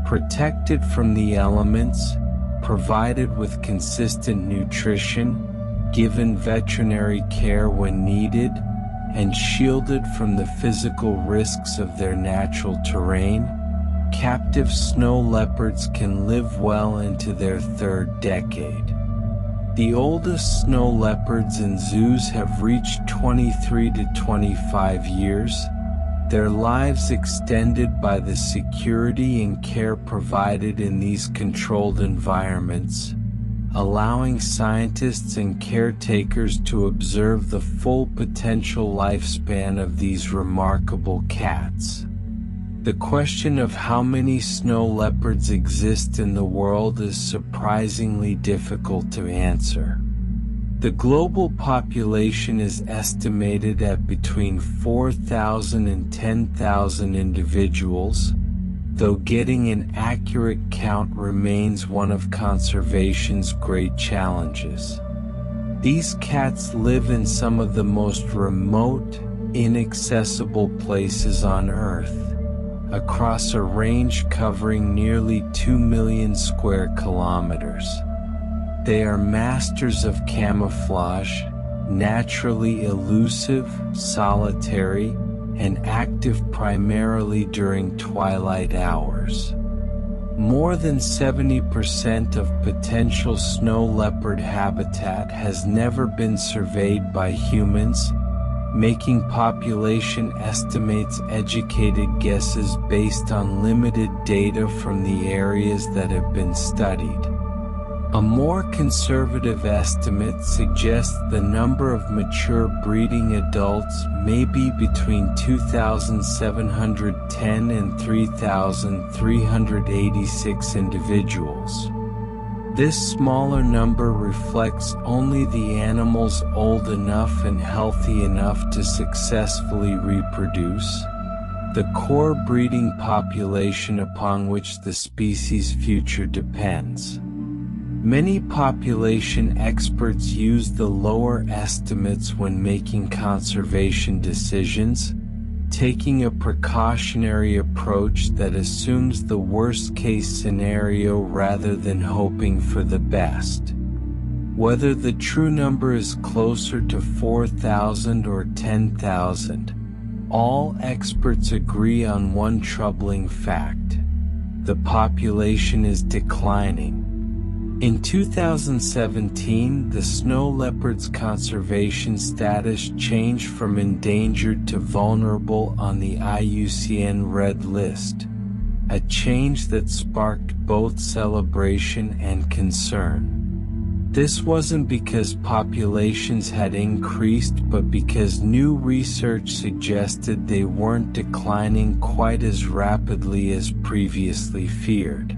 Protected from the elements, provided with consistent nutrition, given veterinary care when needed, and shielded from the physical risks of their natural terrain, captive snow leopards can live well into their 3rd decade. The oldest snow leopards in zoos have reached 23 to 25 years, their lives extended by the security and care provided in these controlled environments, allowing scientists and caretakers to observe the full potential lifespan of these remarkable cats. The question of how many snow leopards exist in the world is surprisingly difficult to answer. The global population is estimated at between 4,000 and 10,000 individuals, though getting an accurate count remains one of conservation's great challenges. These cats live in some of the most remote, inaccessible places on Earth, across a range covering nearly 2 million square kilometers. They are masters of camouflage, naturally elusive, solitary, and active primarily during twilight hours. More than 70% of potential snow leopard habitat has never been surveyed by humans, making population estimates educated guesses based on limited data from the areas that have been studied. A more conservative estimate suggests the number of mature breeding adults may be between 2,710 and 3,386 individuals. This smaller number reflects only the animals old enough and healthy enough to successfully reproduce, the core breeding population upon which the species' future depends. Many population experts use the lower estimates when making conservation decisions, taking a precautionary approach that assumes the worst-case scenario rather than hoping for the best. Whether the true number is closer to 4,000 or 10,000, all experts agree on one troubling fact: the population is declining. In 2017, the snow leopard's conservation status changed from endangered to vulnerable on the IUCN Red List, a change that sparked both celebration and concern. This wasn't because populations had increased, but because new research suggested they weren't declining quite as rapidly as previously feared.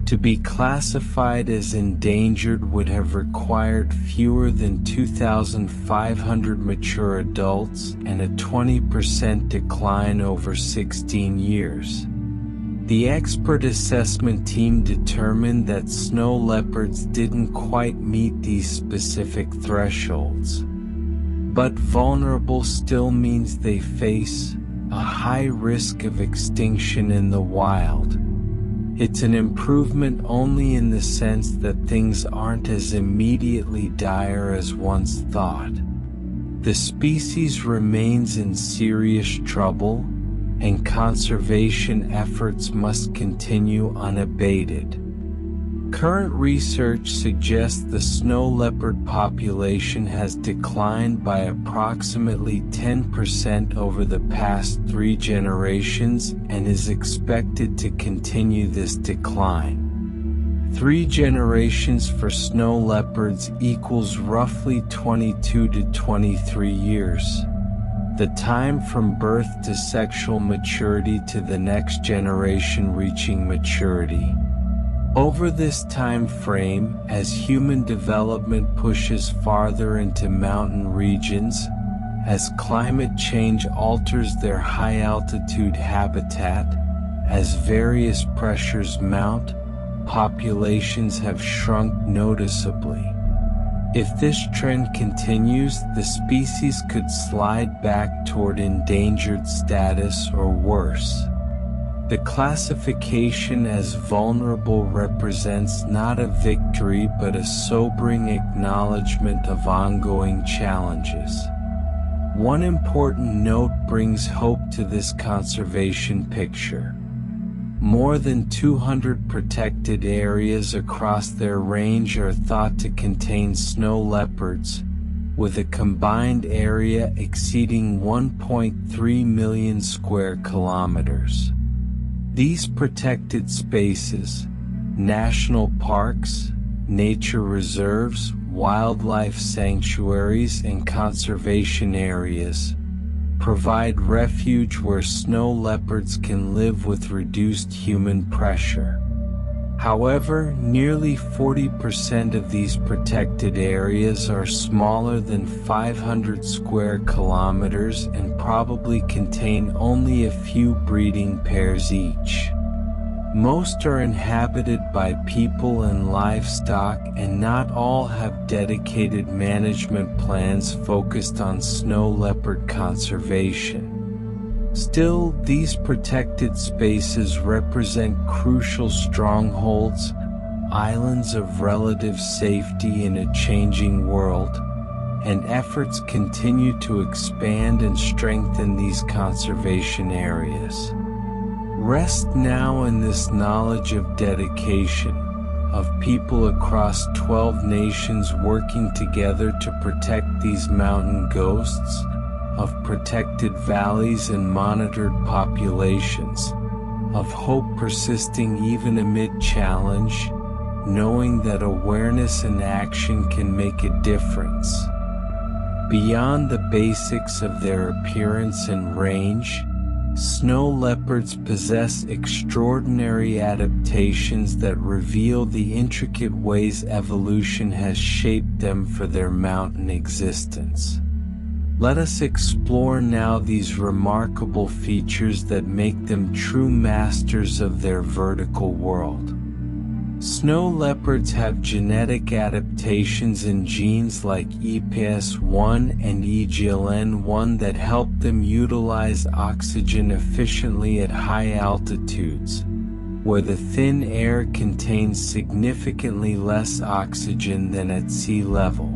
To be classified as endangered would have required fewer than 2,500 mature adults and a 20% decline over 16 years. The expert assessment team determined that snow leopards didn't quite meet these specific thresholds. But vulnerable still means they face a high risk of extinction in the wild. It's an improvement only in the sense that things aren't as immediately dire as once thought. The species remains in serious trouble, and conservation efforts must continue unabated. Current research suggests the snow leopard population has declined by approximately 10% over the past 3 generations and is expected to continue this decline. 3 generations for snow leopards equals roughly 22 to 23 years. The time from birth to sexual maturity to the next generation reaching maturity. Over this time frame, as human development pushes farther into mountain regions, as climate change alters their high-altitude habitat, as various pressures mount, populations have shrunk noticeably. If this trend continues, the species could slide back toward endangered status or worse. The classification as vulnerable represents not a victory but a sobering acknowledgement of ongoing challenges. One important note brings hope to this conservation picture. More than 200 protected areas across their range are thought to contain snow leopards, with a combined area exceeding 1.3 million square kilometers. These protected spaces, national parks, nature reserves, wildlife sanctuaries, and conservation areas, provide refuge where snow leopards can live with reduced human pressure. However, nearly 40% of these protected areas are smaller than 500 square kilometers and probably contain only a few breeding pairs each. Most are inhabited by people and livestock, and not all have dedicated management plans focused on snow leopard conservation. Still, these protected spaces represent crucial strongholds, islands of relative safety in a changing world, and efforts continue to expand and strengthen these conservation areas. Rest now in this knowledge of dedication, of people across 12 nations working together to protect these mountain ghosts, of protected valleys and monitored populations, of hope persisting even amid challenge, knowing that awareness and action can make a difference. Beyond the basics of their appearance and range, snow leopards possess extraordinary adaptations that reveal the intricate ways evolution has shaped them for their mountain existence. Let us explore now these remarkable features that make them true masters of their vertical world. Snow leopards have genetic adaptations in genes like EPS1 and EGLN1 that help them utilize oxygen efficiently at high altitudes, where the thin air contains significantly less oxygen than at sea level.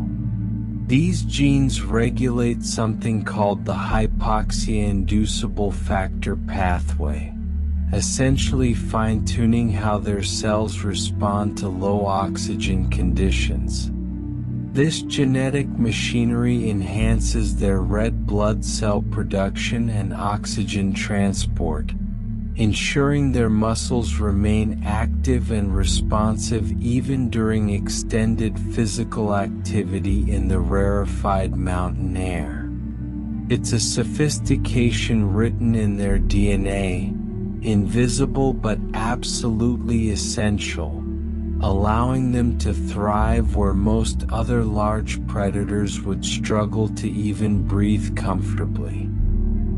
These genes regulate something called the hypoxia-inducible factor pathway, essentially fine-tuning how their cells respond to low oxygen conditions. This genetic machinery enhances their red blood cell production and oxygen transport, ensuring their muscles remain active and responsive even during extended physical activity in the rarefied mountain air. It's a sophistication written in their DNA, invisible but absolutely essential, allowing them to thrive where most other large predators would struggle to even breathe comfortably.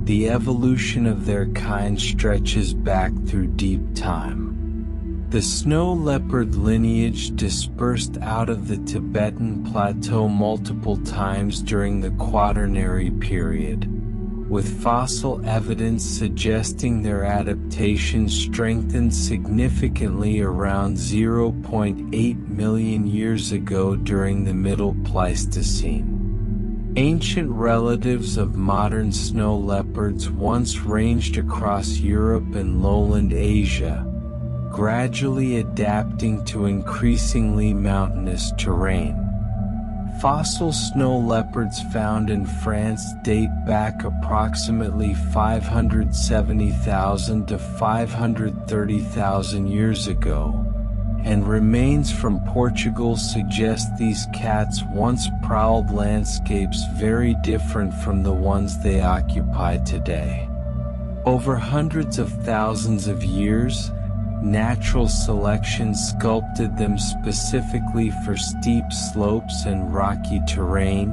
The evolution of their kind stretches back through deep time. The snow leopard lineage dispersed out of the Tibetan Plateau multiple times during the Quaternary period, with fossil evidence suggesting their adaptation strengthened significantly around 0.8 million years ago during the Middle Pleistocene. Ancient relatives of modern snow leopards once ranged across Europe and lowland Asia, gradually adapting to increasingly mountainous terrain. Fossil snow leopards found in France date back approximately 570,000 to 530,000 years ago, and remains from Portugal suggest these cats once prowled landscapes very different from the ones they occupy today. Over hundreds of thousands of years, natural selection sculpted them specifically for steep slopes and rocky terrain.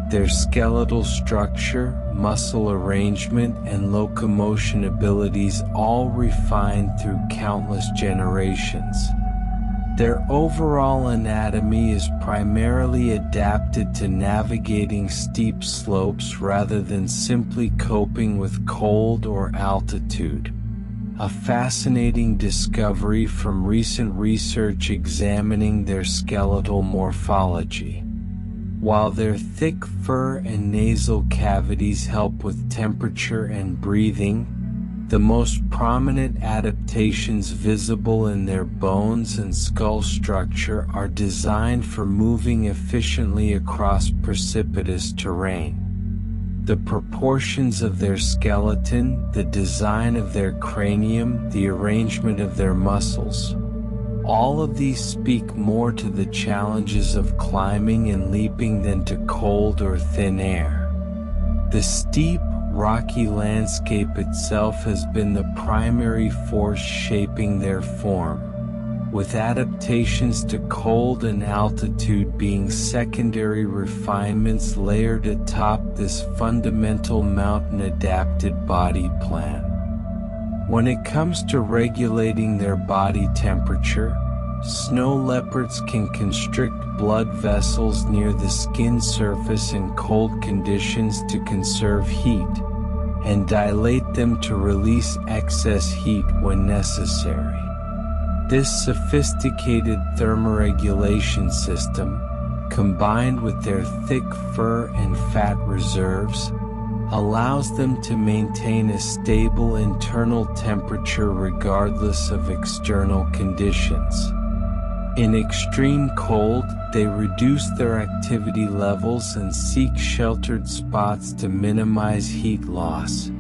Their skeletal structure, muscle arrangement, and locomotion abilities all refined through countless generations. Their overall anatomy is primarily adapted to navigating steep slopes rather than simply coping with cold or altitude, a fascinating discovery from recent research examining their skeletal morphology. While their thick fur and nasal cavities help with temperature and breathing, The most prominent adaptations visible in their bones and skull structure are designed for moving efficiently across precipitous terrain. The proportions of their skeleton, the design of their cranium, the arrangement of their muscles. All of these speak more to the challenges of climbing and leaping than to cold or thin air. The steep, rocky landscape itself has been the primary force shaping their form, with adaptations to cold and altitude being secondary refinements layered atop this fundamental mountain-adapted body plan. When it comes to regulating their body temperature, snow leopards can constrict blood vessels near the skin surface in cold conditions to conserve heat, and dilate them to release excess heat when necessary. This sophisticated thermoregulation system, combined with their thick fur and fat reserves, allows them to maintain a stable internal temperature regardless of external conditions. In extreme cold, they reduce their activity levels and seek sheltered spots to minimize heat loss,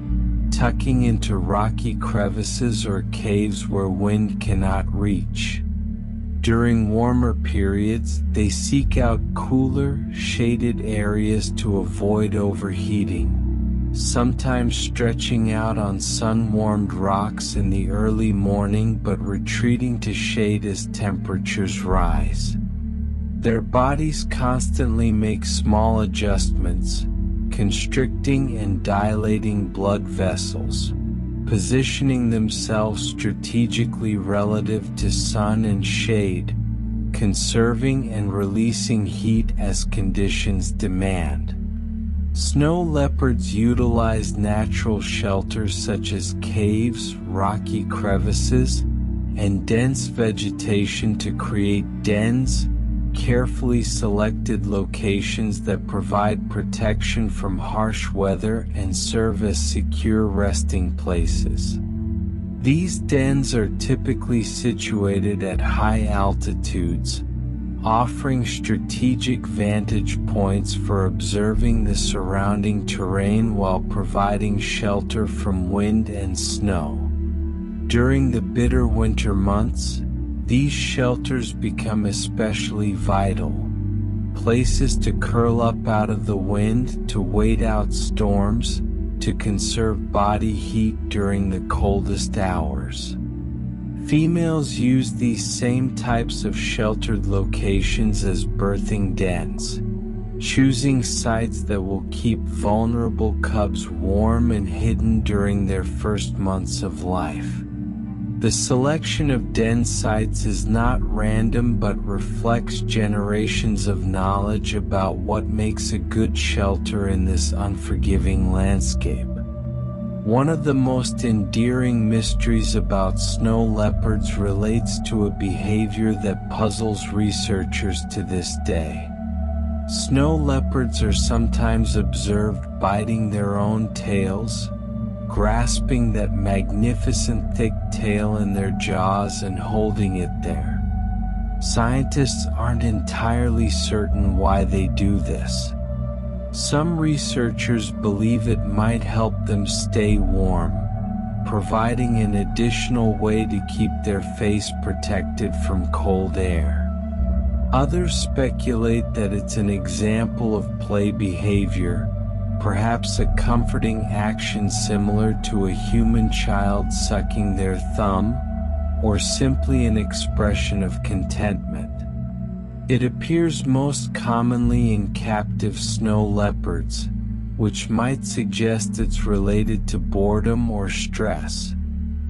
tucking into rocky crevices or caves where wind cannot reach. During warmer periods, they seek out cooler, shaded areas to avoid overheating, sometimes stretching out on sun-warmed rocks in the early morning but retreating to shade as temperatures rise. Their bodies constantly make small adjustments, constricting and dilating blood vessels, positioning themselves strategically relative to sun and shade, conserving and releasing heat as conditions demand. Snow leopards utilize natural shelters such as caves, rocky crevices, and dense vegetation to create dens, carefully selected locations that provide protection from harsh weather and serve as secure resting places. These dens are typically situated at high altitudes, offering strategic vantage points for observing the surrounding terrain while providing shelter from wind and snow. During the bitter winter months, these shelters become especially vital, places to curl up out of the wind, to wait out storms, to conserve body heat during the coldest hours. Females use these same types of sheltered locations as birthing dens, choosing sites that will keep vulnerable cubs warm and hidden during their first months of life. The selection of den sites is not random but reflects generations of knowledge about what makes a good shelter in this unforgiving landscape. One of the most endearing mysteries about snow leopards relates to a behavior that puzzles researchers to this day. Snow leopards are sometimes observed biting their own tails, grasping that magnificent thick tail in their jaws and holding it there. Scientists aren't entirely certain why they do this. Some researchers believe it might help them stay warm, providing an additional way to keep their face protected from cold air. Others speculate that it's an example of play behavior, perhaps a comforting action similar to a human child sucking their thumb, or simply an expression of contentment. It appears most commonly in captive snow leopards, which might suggest it's related to boredom or stress,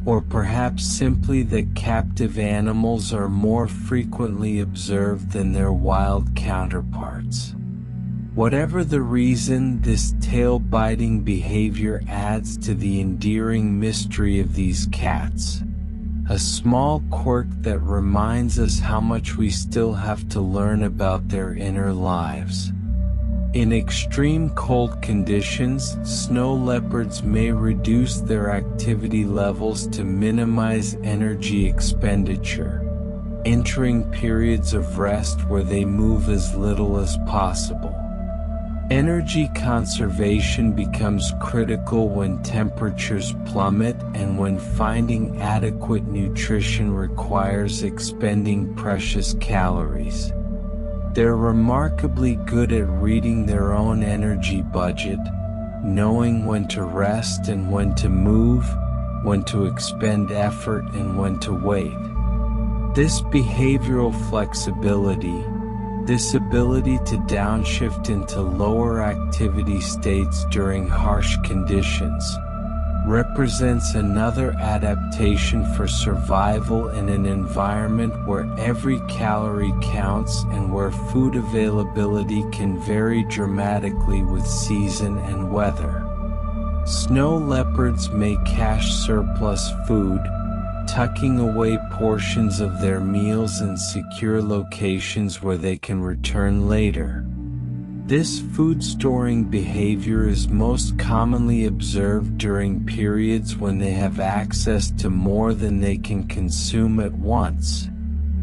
or perhaps simply that captive animals are more frequently observed than their wild counterparts. Whatever the reason, this tail-biting behavior adds to the endearing mystery of these cats. A small quirk that reminds us how much we still have to learn about their inner lives. In extreme cold conditions, snow leopards may reduce their activity levels to minimize energy expenditure, entering periods of rest where they move as little as possible. Energy conservation becomes critical when temperatures plummet and when finding adequate nutrition requires expending precious calories. They're remarkably good at reading their own energy budget, knowing when to rest and when to move, when to expend effort and when to wait. This behavioral flexibility, this ability to downshift into lower activity states during harsh conditions, represents another adaptation for survival in an environment where every calorie counts and where food availability can vary dramatically with season and weather. Snow leopards may cache surplus food, tucking away portions of their meals in secure locations where they can return later. This food storing behavior is most commonly observed during periods when they have access to more than they can consume at once,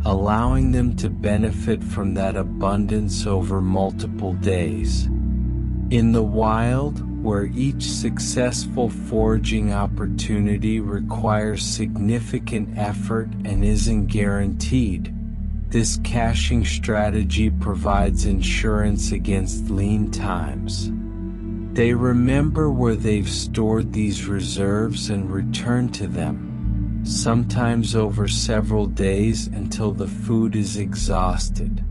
allowing them to benefit from that abundance over multiple days. In the wild, where each successful foraging opportunity requires significant effort and isn't guaranteed, this caching strategy provides insurance against lean times. They remember where they've stored these reserves and return to them, sometimes over several days until the food is exhausted.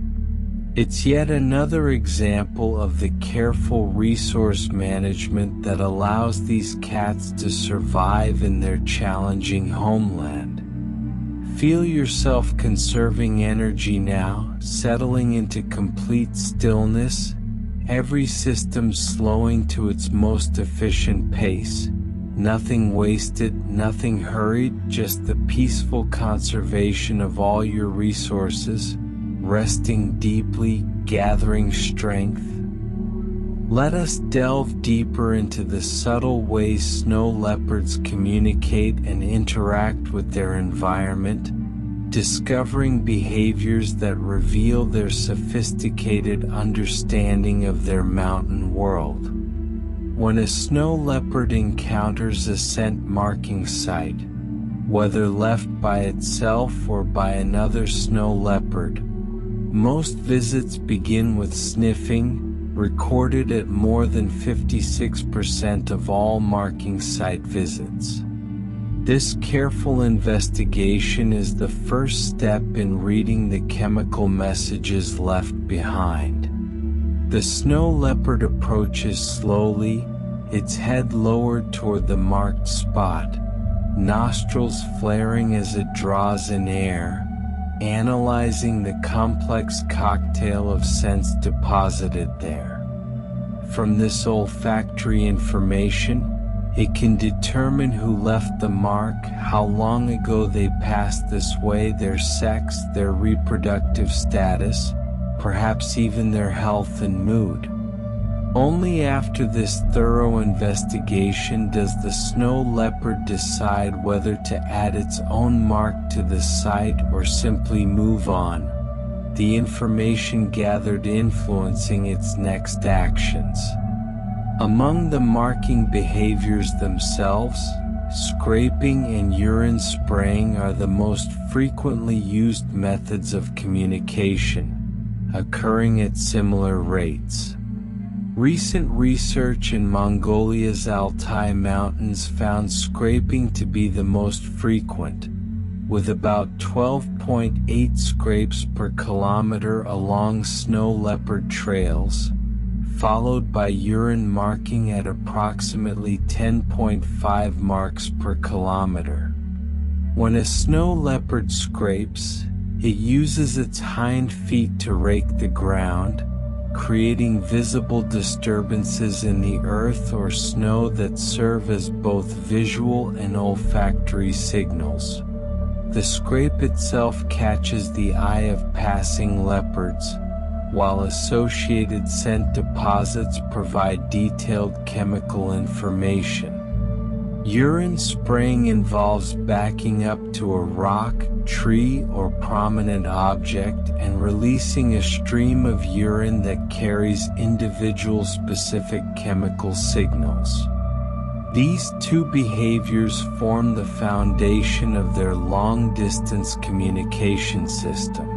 It's yet another example of the careful resource management that allows these cats to survive in their challenging homeland. Feel yourself conserving energy now, settling into complete stillness, every system slowing to its most efficient pace. Nothing wasted, nothing hurried, just the peaceful conservation of all your resources, resting deeply, gathering strength. Let us delve deeper into the subtle ways snow leopards communicate and interact with their environment, discovering behaviors that reveal their sophisticated understanding of their mountain world. When a snow leopard encounters a scent marking site, whether left by itself or by another snow leopard, most visits begin with sniffing, recorded at more than 56% of all marking site visits. This careful investigation is the first step in reading the chemical messages left behind. The snow leopard approaches slowly, its head lowered toward the marked spot, nostrils flaring as it draws in air, analyzing the complex cocktail of scents deposited there. From this olfactory information, it can determine who left the mark, how long ago they passed this way, their sex, their reproductive status, perhaps even their health and mood. Only after this thorough investigation does the snow leopard decide whether to add its own mark to the site or simply move on, the information gathered influencing its next actions. Among the marking behaviors themselves, scraping and urine spraying are the most frequently used methods of communication, occurring at similar rates. Recent research in Mongolia's Altai Mountains found scraping to be the most frequent, with about 12.8 scrapes per kilometer along snow leopard trails, followed by urine marking at approximately 10.5 marks per kilometer. When a snow leopard scrapes, it uses its hind feet to rake the ground, creating visible disturbances in the earth or snow that serve as both visual and olfactory signals. The scrape itself catches the eye of passing leopards, while associated scent deposits provide detailed chemical information. Urine spraying involves backing up to a rock, tree, or prominent object and releasing a stream of urine that carries individual-specific chemical signals. These two behaviors form the foundation of their long-distance communication system.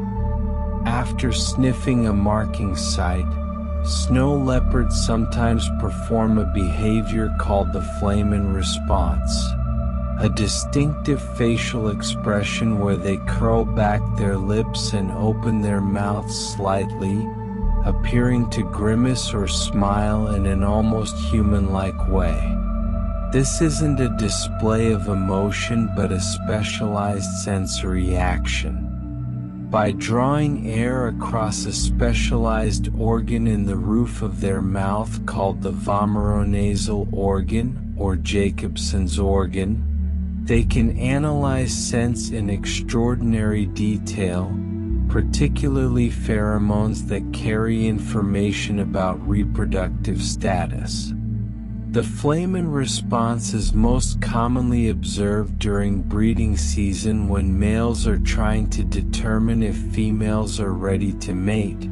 After sniffing a marking site, snow leopards sometimes perform a behavior called the flamen response, a distinctive facial expression where they curl back their lips and open their mouths slightly, appearing to grimace or smile in an almost human-like way. This isn't a display of emotion but a specialized sensory action. By drawing air across a specialized organ in the roof of their mouth called the vomeronasal organ or Jacobson's organ, they can analyze scents in extraordinary detail, particularly pheromones that carry information about reproductive status. The flamen response is most commonly observed during breeding season when males are trying to determine if females are ready to mate,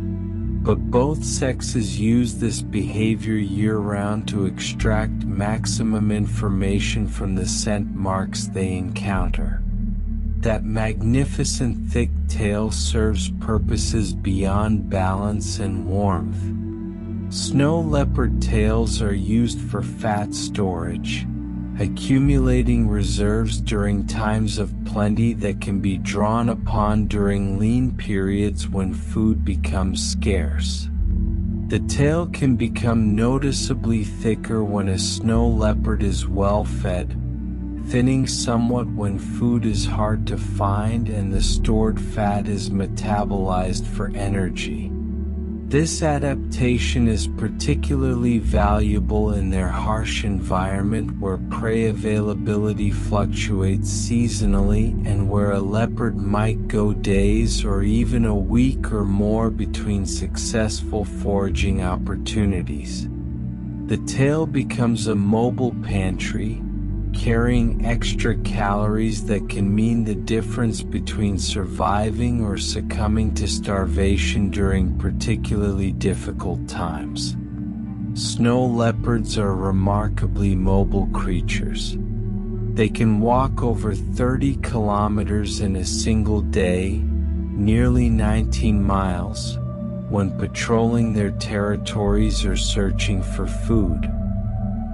but both sexes use this behavior year-round to extract maximum information from the scent marks they encounter. That magnificent thick tail serves purposes beyond balance and warmth. Snow leopard tails are used for fat storage, accumulating reserves during times of plenty that can be drawn upon during lean periods when food becomes scarce. The tail can become noticeably thicker when a snow leopard is well fed, thinning somewhat when food is hard to find and the stored fat is metabolized for energy. This adaptation is particularly valuable in their harsh environment where prey availability fluctuates seasonally and where a leopard might go days or even a week or more between successful foraging opportunities. The tail becomes a mobile pantry, carrying extra calories that can mean the difference between surviving or succumbing to starvation during particularly difficult times. Snow leopards are remarkably mobile creatures. They can walk over 30 kilometers in a single day, nearly 19 miles, when patrolling their territories or searching for food.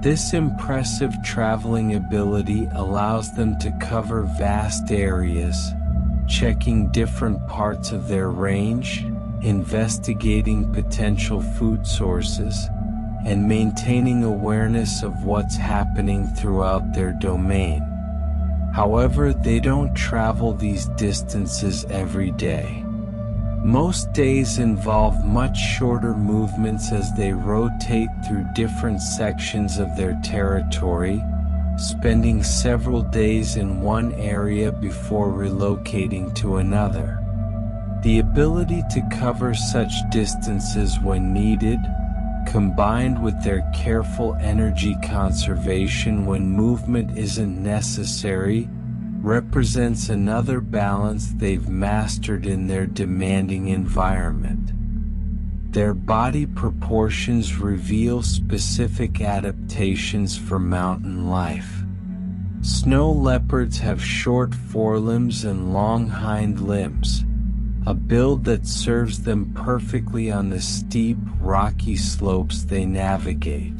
This impressive traveling ability allows them to cover vast areas, checking different parts of their range, investigating potential food sources, and maintaining awareness of what's happening throughout their domain. However, they don't travel these distances every day. Most days involve much shorter movements as they rotate through different sections of their territory, spending several days in one area before relocating to another. The ability to cover such distances when needed, combined with their careful energy conservation when movement isn't necessary, represents another balance they've mastered in their demanding environment. Their body proportions reveal specific adaptations for mountain life. Snow leopards have short forelimbs and long hind limbs, a build that serves them perfectly on the steep, rocky slopes they navigate.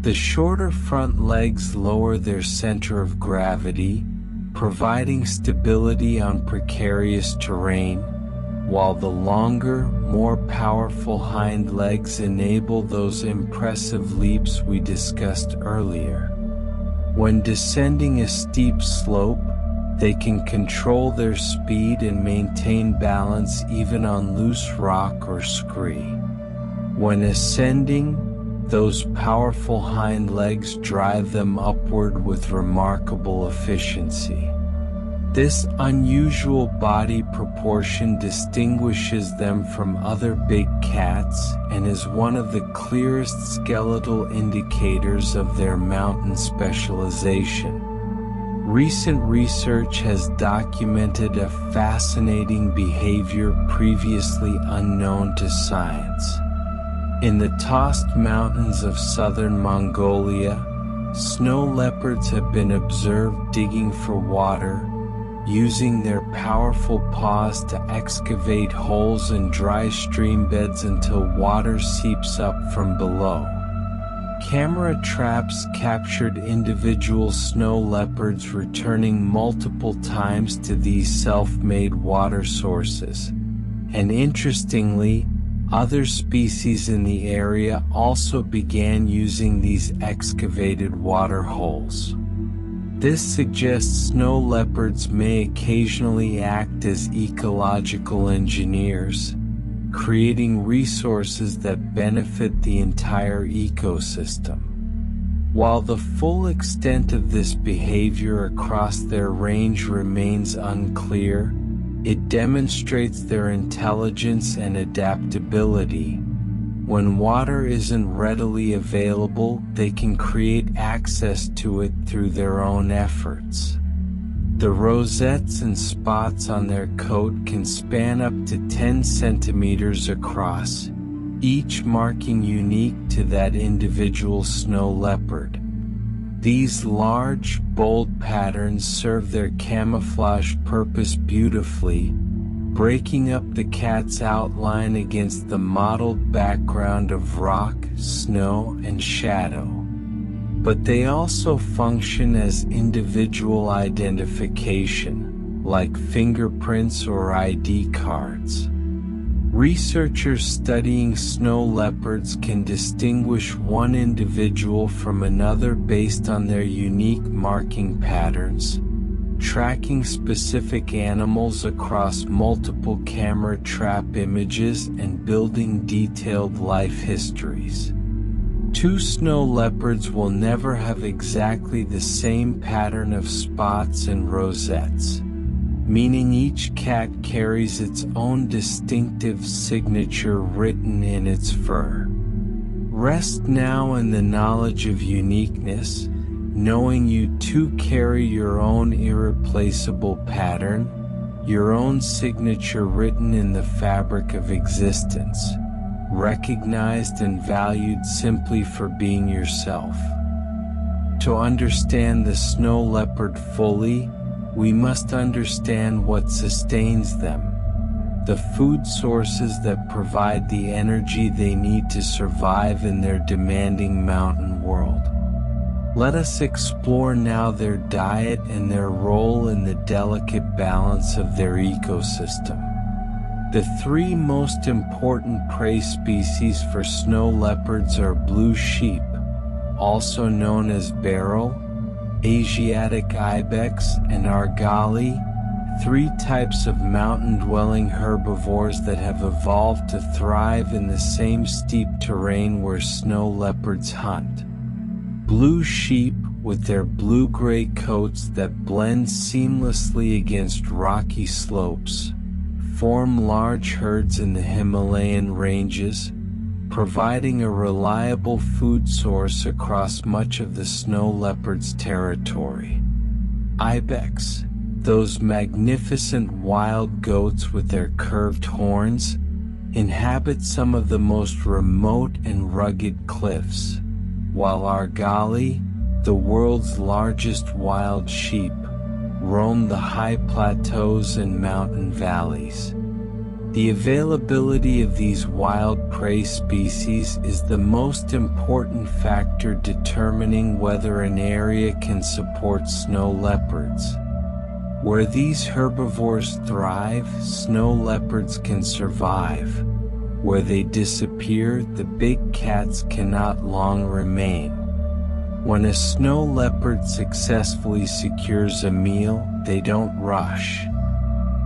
The shorter front legs lower their center of gravity, providing stability on precarious terrain, while the longer, more powerful hind legs enable those impressive leaps we discussed earlier. When descending a steep slope, they can control their speed and maintain balance even on loose rock or scree. When ascending, those powerful hind legs drive them upward with remarkable efficiency. This unusual body proportion distinguishes them from other big cats and is one of the clearest skeletal indicators of their mountain specialization. Recent research has documented a fascinating behavior previously unknown to science. In the Tost Mountains of southern Mongolia, snow leopards have been observed digging for water, using their powerful paws to excavate holes in dry stream beds until water seeps up from below. Camera traps captured individual snow leopards returning multiple times to these self-made water sources, and interestingly, other species in the area also began using these excavated water holes. This suggests snow leopards may occasionally act as ecological engineers, creating resources that benefit the entire ecosystem. While the full extent of this behavior across their range remains unclear, it demonstrates their intelligence and adaptability. When water isn't readily available, they can create access to it through their own efforts. The rosettes and spots on their coat can span up to 10 centimeters across, each marking unique to that individual snow leopard. These large, bold patterns serve their camouflage purpose beautifully, breaking up the cat's outline against the mottled background of rock, snow, and shadow. But they also function as individual identification, like fingerprints or ID cards. Researchers studying snow leopards can distinguish one individual from another based on their unique marking patterns, tracking specific animals across multiple camera trap images and building detailed life histories. Two snow leopards will never have exactly the same pattern of spots and rosettes, meaning each cat carries its own distinctive signature written in its fur. Rest now in the knowledge of uniqueness, knowing you too carry your own irreplaceable pattern, your own signature written in the fabric of existence, recognized and valued simply for being yourself. To understand the snow leopard fully, we must understand what sustains them, the food sources that provide the energy they need to survive in their demanding mountain world. Let us explore now their diet and their role in the delicate balance of their ecosystem. The three most important prey species for snow leopards are blue sheep, also known as beryl, Asiatic ibex, and argali, three types of mountain-dwelling herbivores that have evolved to thrive in the same steep terrain where snow leopards hunt. Blue sheep, with their blue-gray coats that blend seamlessly against rocky slopes, form large herds in the Himalayan ranges, providing a reliable food source across much of the snow leopard's territory. Ibex, those magnificent wild goats with their curved horns, inhabit some of the most remote and rugged cliffs, while argali, the world's largest wild sheep, roam the high plateaus and mountain valleys. The availability of these wild prey species is the most important factor determining whether an area can support snow leopards. Where these herbivores thrive, snow leopards can survive. Where they disappear, the big cats cannot long remain. When a snow leopard successfully secures a meal, they don't rush.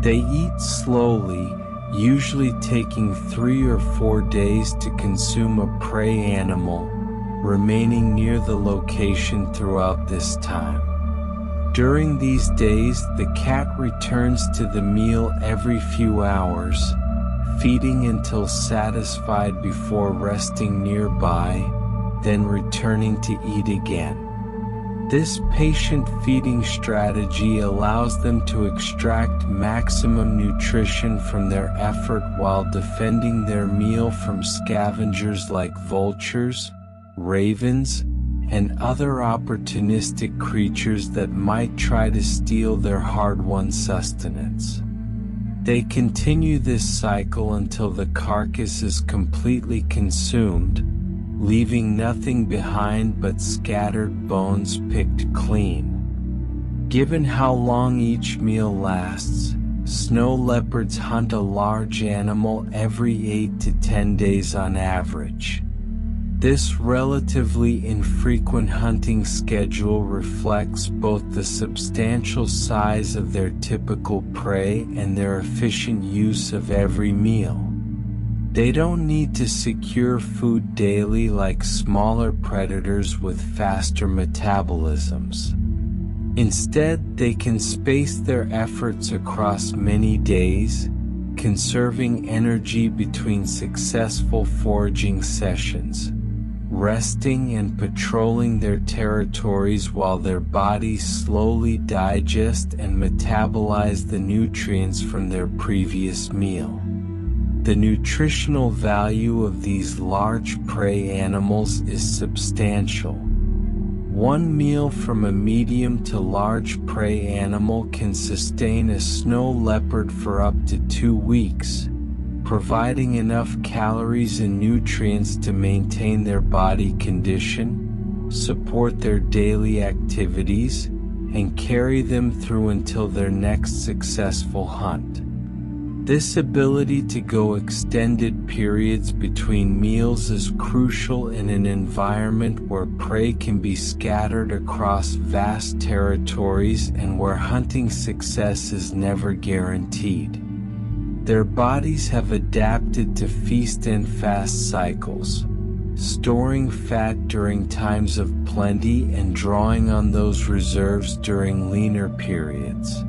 They eat slowly, usually taking 3 or 4 days to consume a prey animal, remaining near the location throughout this time. During these days, the cat returns to the meal every few hours, feeding until satisfied before resting nearby, then returning to eat again. This patient feeding strategy allows them to extract maximum nutrition from their effort while defending their meal from scavengers like vultures, ravens, and other opportunistic creatures that might try to steal their hard-won sustenance. They continue this cycle until the carcass is completely consumed, leaving nothing behind but scattered bones picked clean. Given how long each meal lasts, snow leopards hunt a large animal every 8 to 10 days on average. This relatively infrequent hunting schedule reflects both the substantial size of their typical prey and their efficient use of every meal. They don't need to secure food daily like smaller predators with faster metabolisms. Instead, they can space their efforts across many days, conserving energy between successful foraging sessions, resting and patrolling their territories while their bodies slowly digest and metabolize the nutrients from their previous meal. The nutritional value of these large prey animals is substantial. One meal from a medium to large prey animal can sustain a snow leopard for up to 2 weeks, providing enough calories and nutrients to maintain their body condition, support their daily activities, and carry them through until their next successful hunt. This ability to go extended periods between meals is crucial in an environment where prey can be scattered across vast territories and where hunting success is never guaranteed. Their bodies have adapted to feast and fast cycles, storing fat during times of plenty and drawing on those reserves during leaner periods.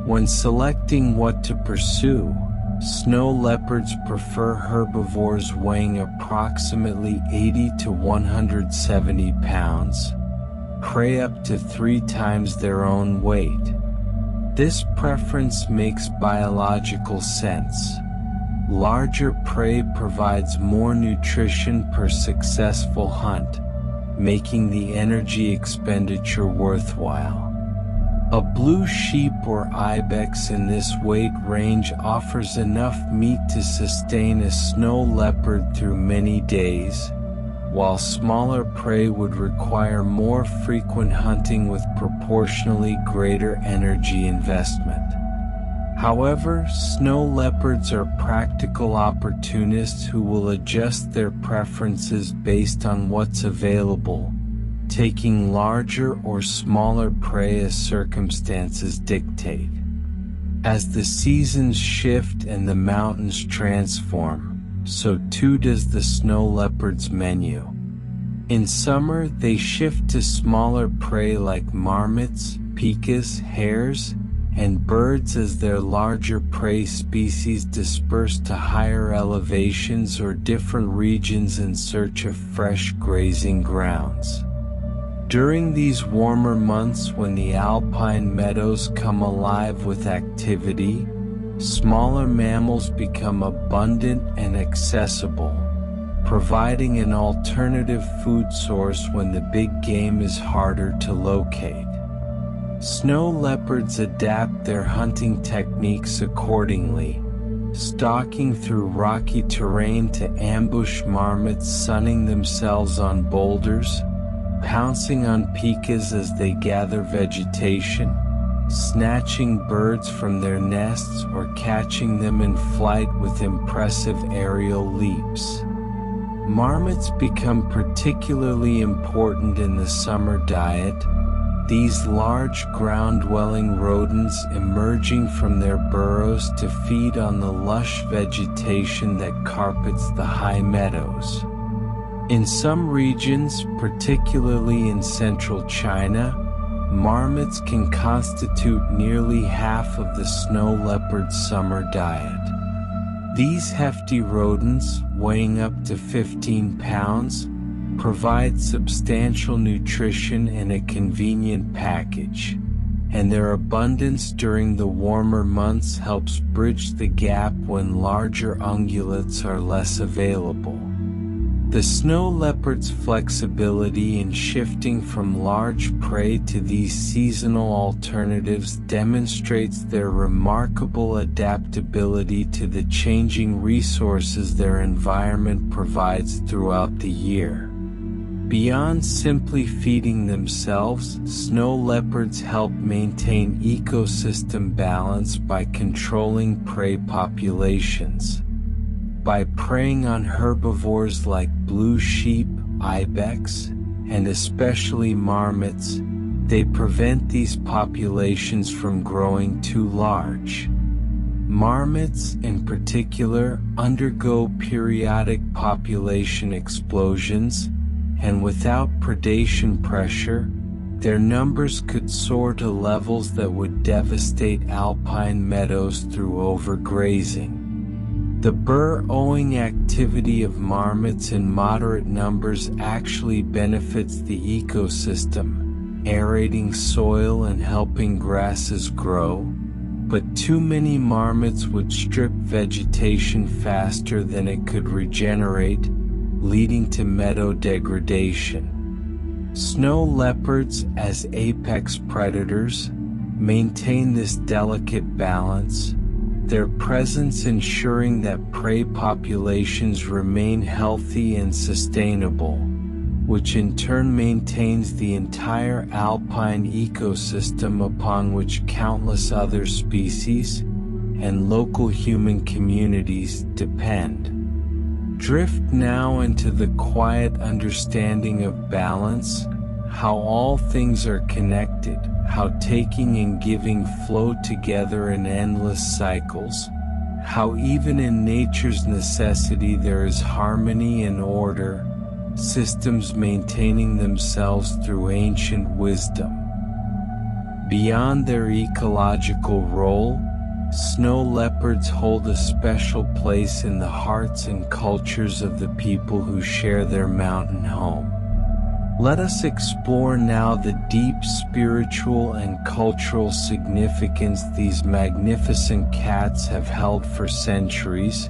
When selecting what to pursue, snow leopards prefer herbivores weighing approximately 80 to 170 pounds, prey up to 3 times their own weight. This preference makes biological sense. Larger prey provides more nutrition per successful hunt, making the energy expenditure worthwhile. A blue sheep or ibex in this weight range offers enough meat to sustain a snow leopard through many days, while smaller prey would require more frequent hunting with proportionally greater energy investment. However, snow leopards are practical opportunists who will adjust their preferences based on what's available, taking larger or smaller prey as circumstances dictate. As the seasons shift and the mountains transform, so too does the snow leopard's menu. In summer, they shift to smaller prey like marmots, pikas, hares, and birds as their larger prey species disperse to higher elevations or different regions in search of fresh grazing grounds. During these warmer months when the alpine meadows come alive with activity, smaller mammals become abundant and accessible, providing an alternative food source when the big game is harder to locate. Snow leopards adapt their hunting techniques accordingly, stalking through rocky terrain to ambush marmots sunning themselves on boulders, pouncing on pikas as they gather vegetation, snatching birds from their nests or catching them in flight with impressive aerial leaps. Marmots become particularly important in the summer diet, these large ground-dwelling rodents emerging from their burrows to feed on the lush vegetation that carpets the high meadows. In some regions, particularly in central China, marmots can constitute nearly half of the snow leopard's summer diet. These hefty rodents, weighing up to 15 pounds, provide substantial nutrition in a convenient package, and their abundance during the warmer months helps bridge the gap when larger ungulates are less available. The snow leopard's flexibility in shifting from large prey to these seasonal alternatives demonstrates their remarkable adaptability to the changing resources their environment provides throughout the year. Beyond simply feeding themselves, snow leopards help maintain ecosystem balance by controlling prey populations. By preying on herbivores like blue sheep, ibex, and especially marmots, they prevent these populations from growing too large. Marmots, in particular, undergo periodic population explosions, and without predation pressure, their numbers could soar to levels that would devastate alpine meadows through overgrazing. The burrowing activity of marmots in moderate numbers actually benefits the ecosystem, aerating soil and helping grasses grow, but too many marmots would strip vegetation faster than it could regenerate, leading to meadow degradation. Snow leopards, as apex predators, maintain this delicate balance, their presence ensuring that prey populations remain healthy and sustainable, which in turn maintains the entire alpine ecosystem upon which countless other species and local human communities depend. Drift now into the quiet understanding of balance, how all things are connected, how taking and giving flow together in endless cycles, how even in nature's necessity there is harmony and order, systems maintaining themselves through ancient wisdom. Beyond their ecological role, snow leopards hold a special place in the hearts and cultures of the people who share their mountain home. Let us explore now the deep spiritual and cultural significance these magnificent cats have held for centuries,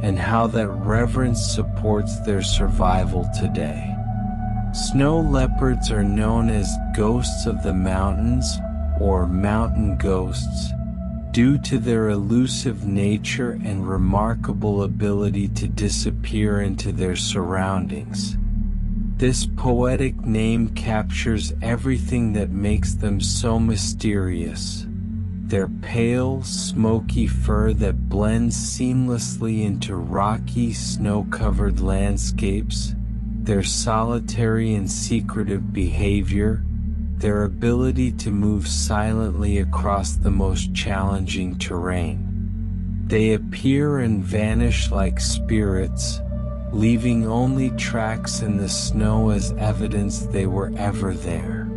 and how that reverence supports their survival today. Snow leopards are known as ghosts of the mountains, or mountain ghosts, due to their elusive nature and remarkable ability to disappear into their surroundings. This poetic name captures everything that makes them so mysterious. Their pale, smoky fur that blends seamlessly into rocky, snow-covered landscapes, their solitary and secretive behavior, their ability to move silently across the most challenging terrain. They appear and vanish like spirits, leaving only tracks in the snow as evidence they were ever there.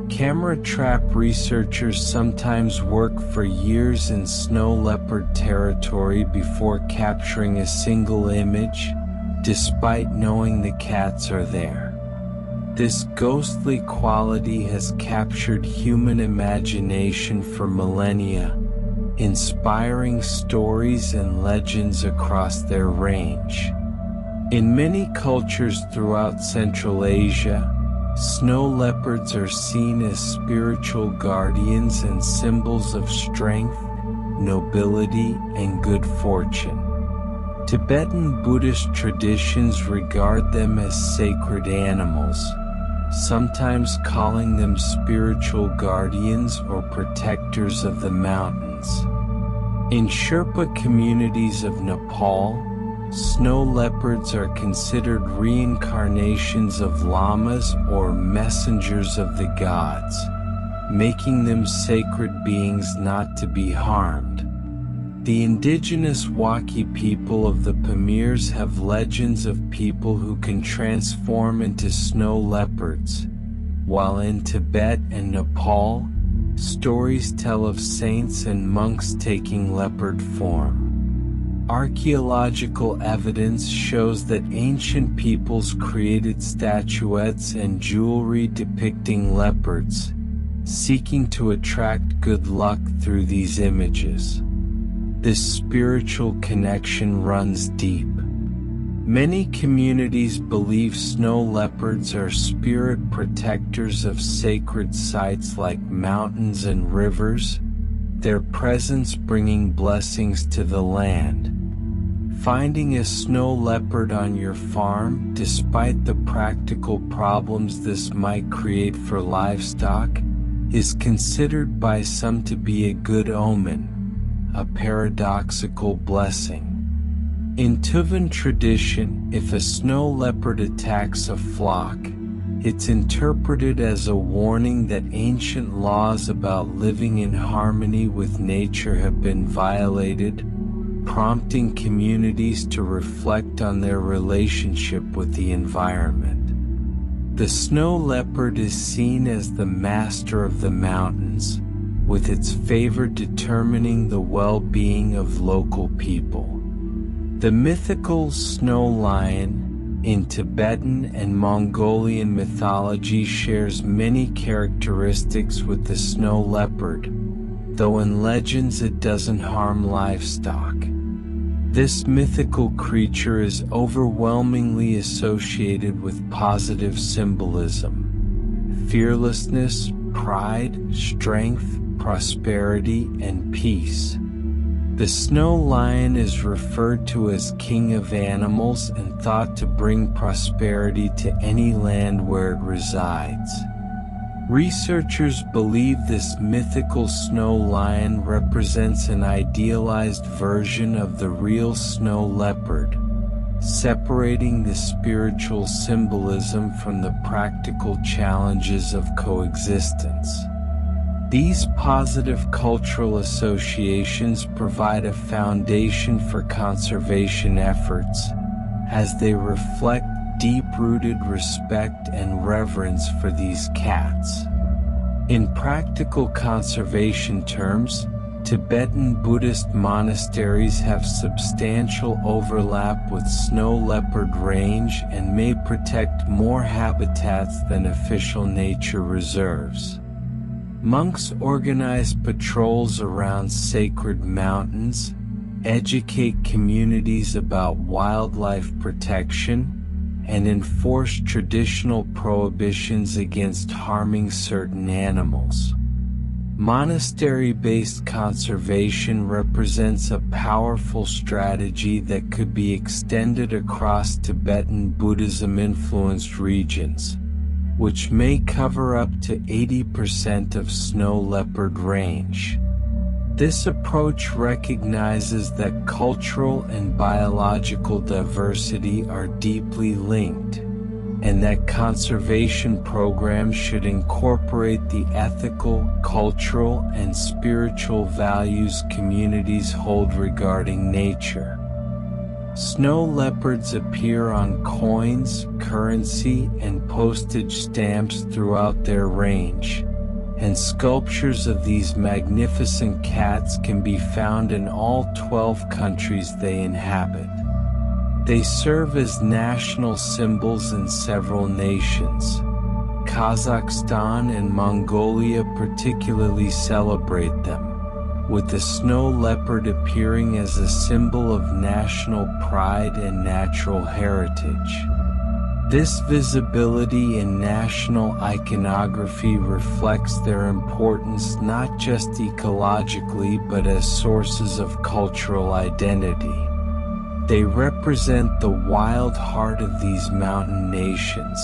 Camera trap researchers sometimes work for years in snow leopard territory before capturing a single image, despite knowing the cats are there. This ghostly quality has captured human imagination for millennia, inspiring stories and legends across their range. In many cultures throughout Central Asia, snow leopards are seen as spiritual guardians and symbols of strength, nobility, and good fortune. Tibetan Buddhist traditions regard them as sacred animals, sometimes calling them spiritual guardians or protectors of the mountains. In Sherpa communities of Nepal, snow leopards are considered reincarnations of lamas or messengers of the gods, making them sacred beings not to be harmed. The indigenous Waki people of the Pamirs have legends of people who can transform into snow leopards, while in Tibet and Nepal, stories tell of saints and monks taking leopard form. Archaeological evidence shows that ancient peoples created statuettes and jewelry depicting leopards, seeking to attract good luck through these images. This spiritual connection runs deep. Many communities believe snow leopards are spirit protectors of sacred sites like mountains and rivers, their presence bringing blessings to the land. Finding a snow leopard on your farm, despite the practical problems this might create for livestock, is considered by some to be a good omen, a paradoxical blessing. In Tuvan tradition, if a snow leopard attacks a flock, it's interpreted as a warning that ancient laws about living in harmony with nature have been violated, prompting communities to reflect on their relationship with the environment. The snow leopard is seen as the master of the mountains, with its favor determining the well-being of local people. The mythical snow lion in Tibetan and Mongolian mythology shares many characteristics with the snow leopard, though in legends it doesn't harm livestock. This mythical creature is overwhelmingly associated with positive symbolism: fearlessness, pride, strength, prosperity, and peace. The snow lion is referred to as king of animals and thought to bring prosperity to any land where it resides. Researchers believe this mythical snow lion represents an idealized version of the real snow leopard, separating the spiritual symbolism from the practical challenges of coexistence. These positive cultural associations provide a foundation for conservation efforts, as they reflect deep-rooted respect and reverence for these cats. In practical conservation terms, Tibetan Buddhist monasteries have substantial overlap with snow leopard range and may protect more habitats than official nature reserves. Monks organize patrols around sacred mountains, educate communities about wildlife protection, and enforce traditional prohibitions against harming certain animals. Monastery-based conservation represents a powerful strategy that could be extended across Tibetan Buddhism-influenced regions, which may cover up to 80% of snow leopard range. This approach recognizes that cultural and biological diversity are deeply linked, and that conservation programs should incorporate the ethical, cultural, and spiritual values communities hold regarding nature. Snow leopards appear on coins, currency, and postage stamps throughout their range, and sculptures of these magnificent cats can be found in all 12 countries they inhabit. They serve as national symbols in several nations. Kazakhstan and Mongolia particularly celebrate them, with the snow leopard appearing as a symbol of national pride and natural heritage. This visibility in national iconography reflects their importance not just ecologically but as sources of cultural identity. They represent the wild heart of these mountain nations,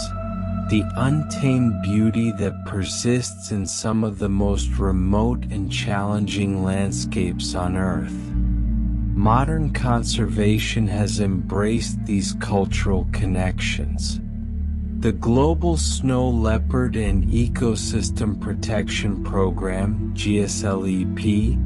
the untamed beauty that persists in some of the most remote and challenging landscapes on Earth. Modern conservation has embraced these cultural connections. The Global Snow Leopard and Ecosystem Protection Program (GSLEP)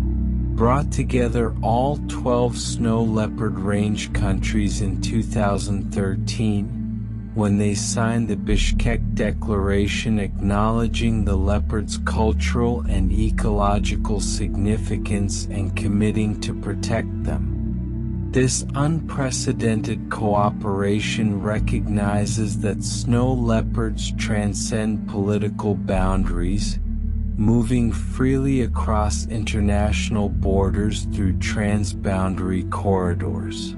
brought together all 12 snow leopard range countries in 2013, when they signed the Bishkek Declaration acknowledging the leopard's cultural and ecological significance and committing to protect them. This unprecedented cooperation recognizes that snow leopards transcend political boundaries, moving freely across international borders through transboundary corridors.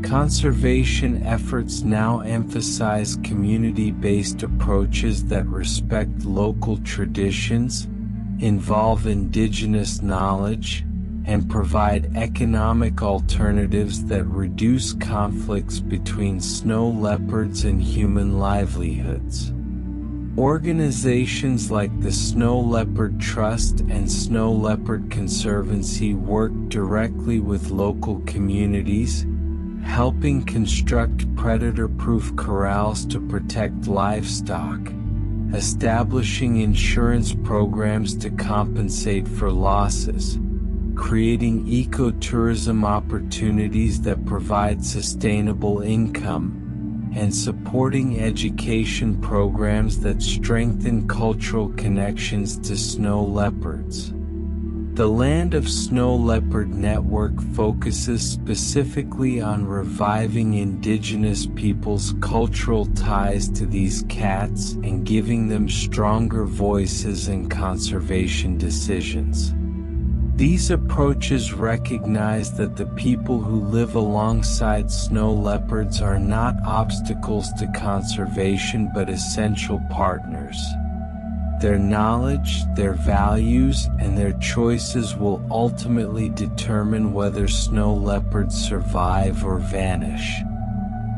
Conservation efforts now emphasize community-based approaches that respect local traditions, involve indigenous knowledge, and provide economic alternatives that reduce conflicts between snow leopards and human livelihoods. Organizations like the Snow Leopard Trust and Snow Leopard Conservancy work directly with local communities, helping construct predator-proof corrals to protect livestock, establishing insurance programs to compensate for losses, creating ecotourism opportunities that provide sustainable income, and supporting education programs that strengthen cultural connections to snow leopards. The Land of Snow Leopard Network focuses specifically on reviving indigenous peoples' cultural ties to these cats and giving them stronger voices in conservation decisions. These approaches recognize that the people who live alongside snow leopards are not obstacles to conservation but essential partners. Their knowledge, their values, and their choices will ultimately determine whether snow leopards survive or vanish.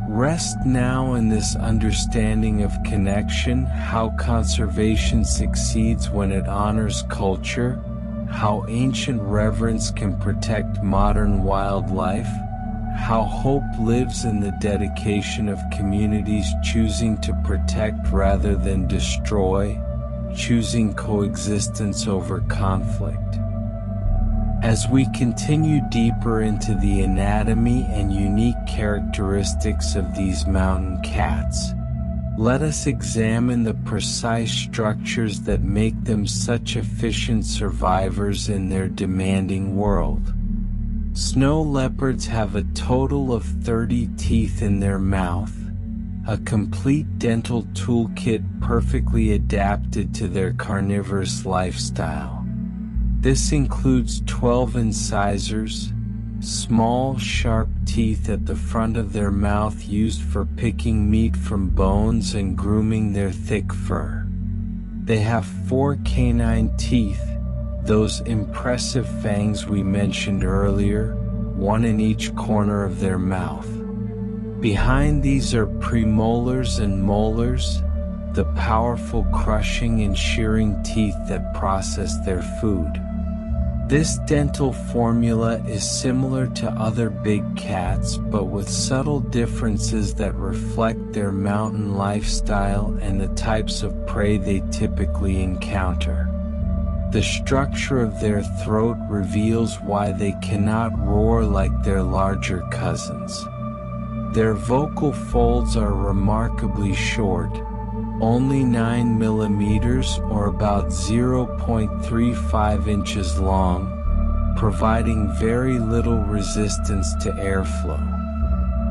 Rest now in this understanding of connection, how conservation succeeds when it honors culture, how ancient reverence can protect modern wildlife, how hope lives in the dedication of communities choosing to protect rather than destroy, choosing coexistence over conflict. As we continue deeper into the anatomy and unique characteristics of these mountain cats, let us examine the precise structures that make them such efficient survivors in their demanding world. Snow leopards have a total of 30 teeth in their mouth, a complete dental toolkit perfectly adapted to their carnivorous lifestyle. This includes 12 incisors, small, sharp teeth at the front of their mouth used for picking meat from bones and grooming their thick fur. They have 4 canine teeth, those impressive fangs we mentioned earlier, one in each corner of their mouth. Behind these are premolars and molars, the powerful crushing and shearing teeth that process their food. This dental formula is similar to other big cats, but with subtle differences that reflect their mountain lifestyle and the types of prey they typically encounter. The structure of their throat reveals why they cannot roar like their larger cousins. Their vocal folds are remarkably short, only 9 millimeters or about 0.35 inches long, providing very little resistance to airflow.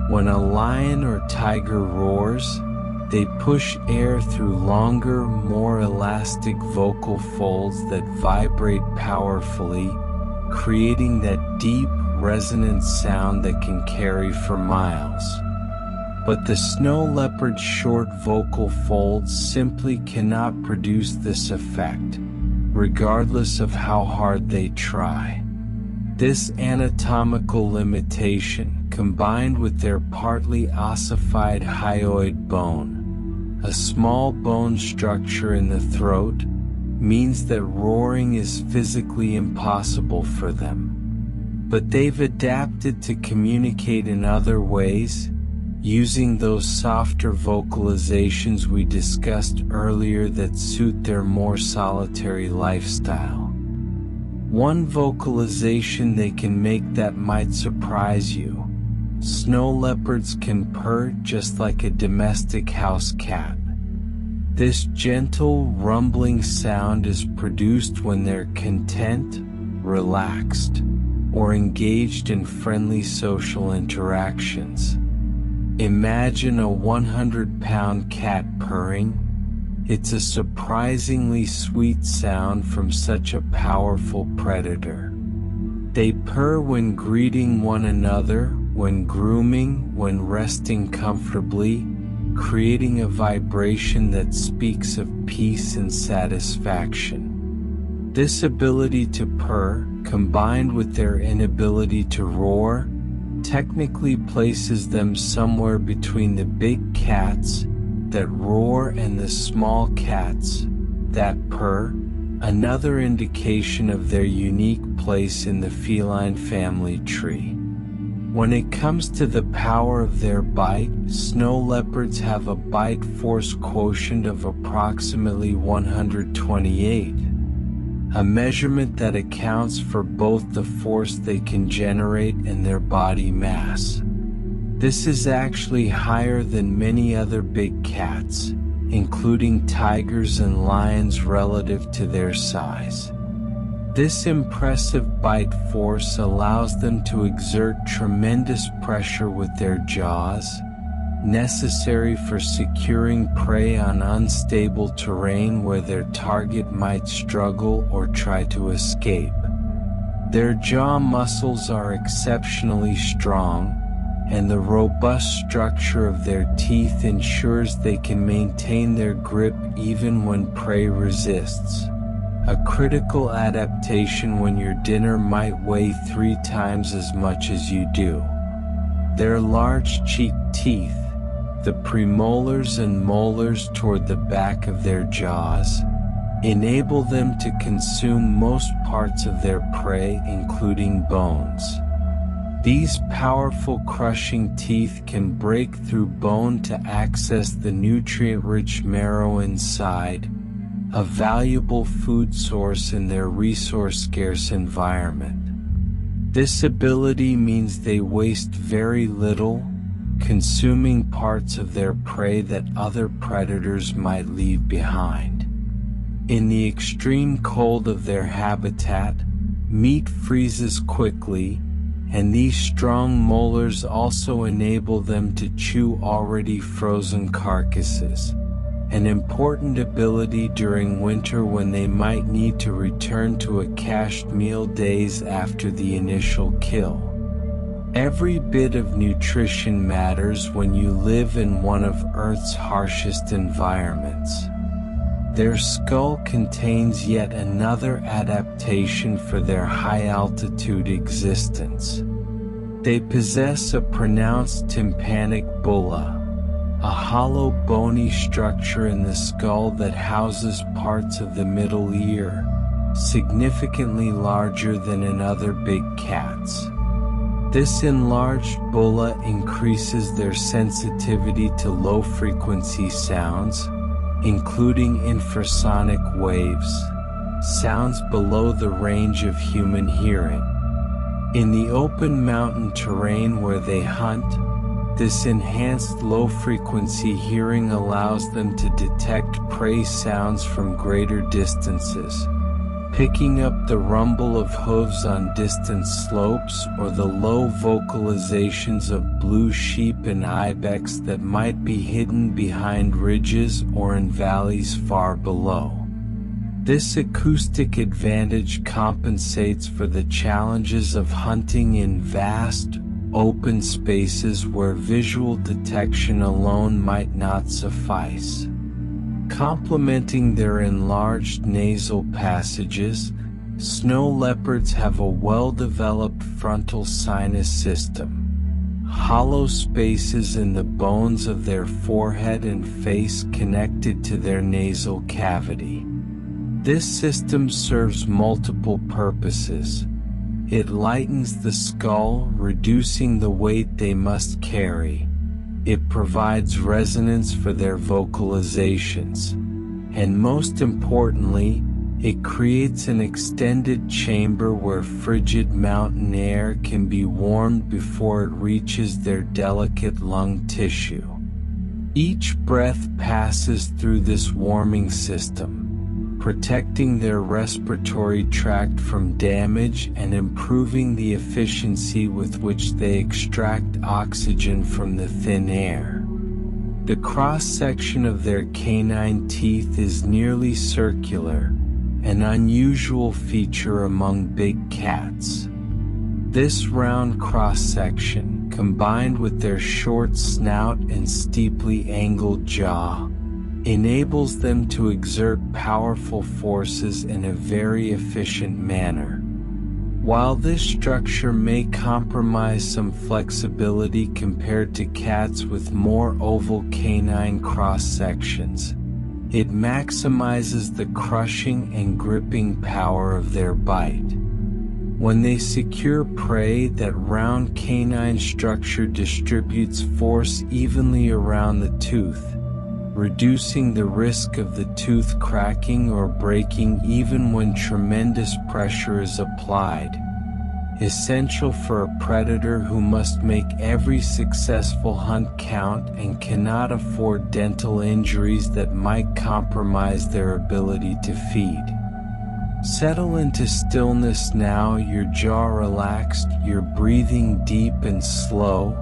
When a lion or tiger roars, they push air through longer, more elastic vocal folds that vibrate powerfully, creating that deep, resonant sound that can carry for miles. But the snow leopard's short vocal folds simply cannot produce this effect, regardless of how hard they try. This anatomical limitation, combined with their partly ossified hyoid bone, a small bone structure in the throat, means that roaring is physically impossible for them. But they've adapted to communicate in other ways, using those softer vocalizations we discussed earlier that suit their more solitary lifestyle. One vocalization they can make that might surprise you, Snow leopards can purr just like a domestic house cat. This gentle, rumbling sound is produced when they're content, relaxed, or engaged in friendly social interactions. Imagine a 100-pound cat purring. It's a surprisingly sweet sound from such a powerful predator. They purr when greeting one another, when grooming, when resting comfortably, creating a vibration that speaks of peace and satisfaction. This ability to purr, combined with their inability to roar, technically places them somewhere between the big cats that roar and the small cats that purr, another indication of their unique place in the feline family tree. When it comes to the power of their bite, snow leopards have a bite force quotient of approximately 128, a measurement that accounts for both the force they can generate and their body mass. This is actually higher than many other big cats, including tigers and lions relative to their size. This impressive bite force allows them to exert tremendous pressure with their jaws, necessary for securing prey on unstable terrain where their target might struggle or try to escape. Their jaw muscles are exceptionally strong, and the robust structure of their teeth ensures they can maintain their grip even when prey resists. A critical adaptation when your dinner might weigh 3 times as much as you do. Their large cheek teeth, the premolars and molars toward the back of their jaws, enable them to consume most parts of their prey, including bones. These powerful crushing teeth can break through bone to access the nutrient-rich marrow inside, a valuable food source in their resource-scarce environment. This ability means they waste very little, consuming parts of their prey that other predators might leave behind. In the extreme cold of their habitat, meat freezes quickly, and these strong molars also enable them to chew already frozen carcasses, an important ability during winter when they might need to return to a cached meal days after the initial kill. Every bit of nutrition matters when you live in one of Earth's harshest environments. Their skull contains yet another adaptation for their high-altitude existence. They possess a pronounced tympanic bulla, a hollow bony structure in the skull that houses parts of the middle ear, significantly larger than in other big cats. This enlarged bulla increases their sensitivity to low-frequency sounds, including infrasonic waves, sounds below the range of human hearing. In the open mountain terrain where they hunt, this enhanced low-frequency hearing allows them to detect prey sounds from greater distances, picking up the rumble of hooves on distant slopes or the low vocalizations of blue sheep and ibex that might be hidden behind ridges or in valleys far below. This acoustic advantage compensates for the challenges of hunting in vast, open spaces where visual detection alone might not suffice. Complementing their enlarged nasal passages, snow leopards have a well-developed frontal sinus system, hollow spaces in the bones of their forehead and face connected to their nasal cavity. This system serves multiple purposes. It lightens the skull, reducing the weight they must carry. It provides resonance for their vocalizations. And most importantly, It creates an extended chamber where frigid mountain air can be warmed before it reaches their delicate lung tissue. Each breath passes through this warming system, protecting their respiratory tract from damage and improving the efficiency with which they extract oxygen from the thin air. The cross-section of their canine teeth is nearly circular, an unusual feature among big cats. This round cross-section, combined with their short snout and steeply angled jaw, enables them to exert powerful forces in a very efficient manner. While this structure may compromise some flexibility compared to cats with more oval canine cross-sections, it maximizes the crushing and gripping power of their bite. When they secure prey, that round canine structure distributes force evenly around the tooth, reducing the risk of the tooth cracking or breaking even when tremendous pressure is applied. Essential for a predator who must make every successful hunt count and cannot afford dental injuries that might compromise their ability to feed. Settle into stillness now, your jaw relaxed, your breathing deep and slow,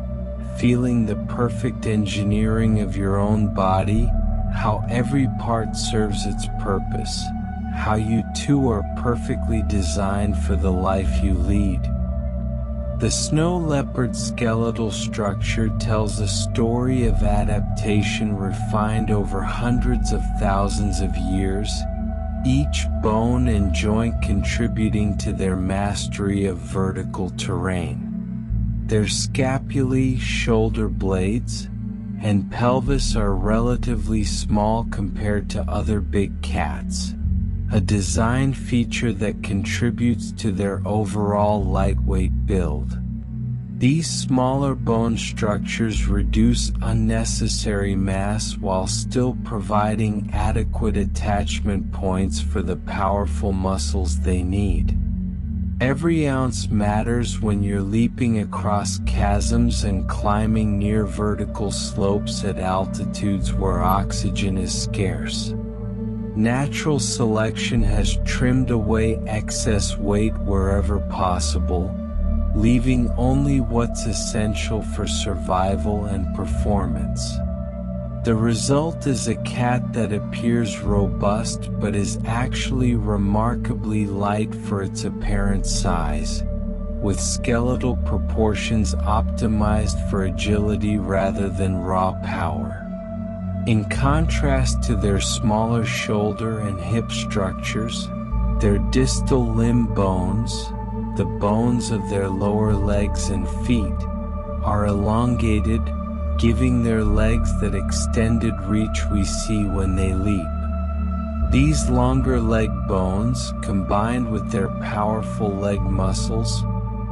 feeling the perfect engineering of your own body, how every part serves its purpose, how you too are perfectly designed for the life you lead. The snow leopard's skeletal structure tells a story of adaptation refined over hundreds of thousands of years, each bone and joint contributing to their mastery of vertical terrain. Their scapulae, shoulder blades, and pelvis are relatively small compared to other big cats, a design feature that contributes to their overall lightweight build. These smaller bone structures reduce unnecessary mass while still providing adequate attachment points for the powerful muscles they need. Every ounce matters when you're leaping across chasms and climbing near vertical slopes at altitudes where oxygen is scarce. Natural selection has trimmed away excess weight wherever possible, leaving only what's essential for survival and performance. The result is a cat that appears robust but is actually remarkably light for its apparent size, with skeletal proportions optimized for agility rather than raw power. In contrast to their smaller shoulder and hip structures, their distal limb bones, the bones of their lower legs and feet, are elongated, giving their legs that extended reach we see when they leap. These longer leg bones, combined with their powerful leg muscles,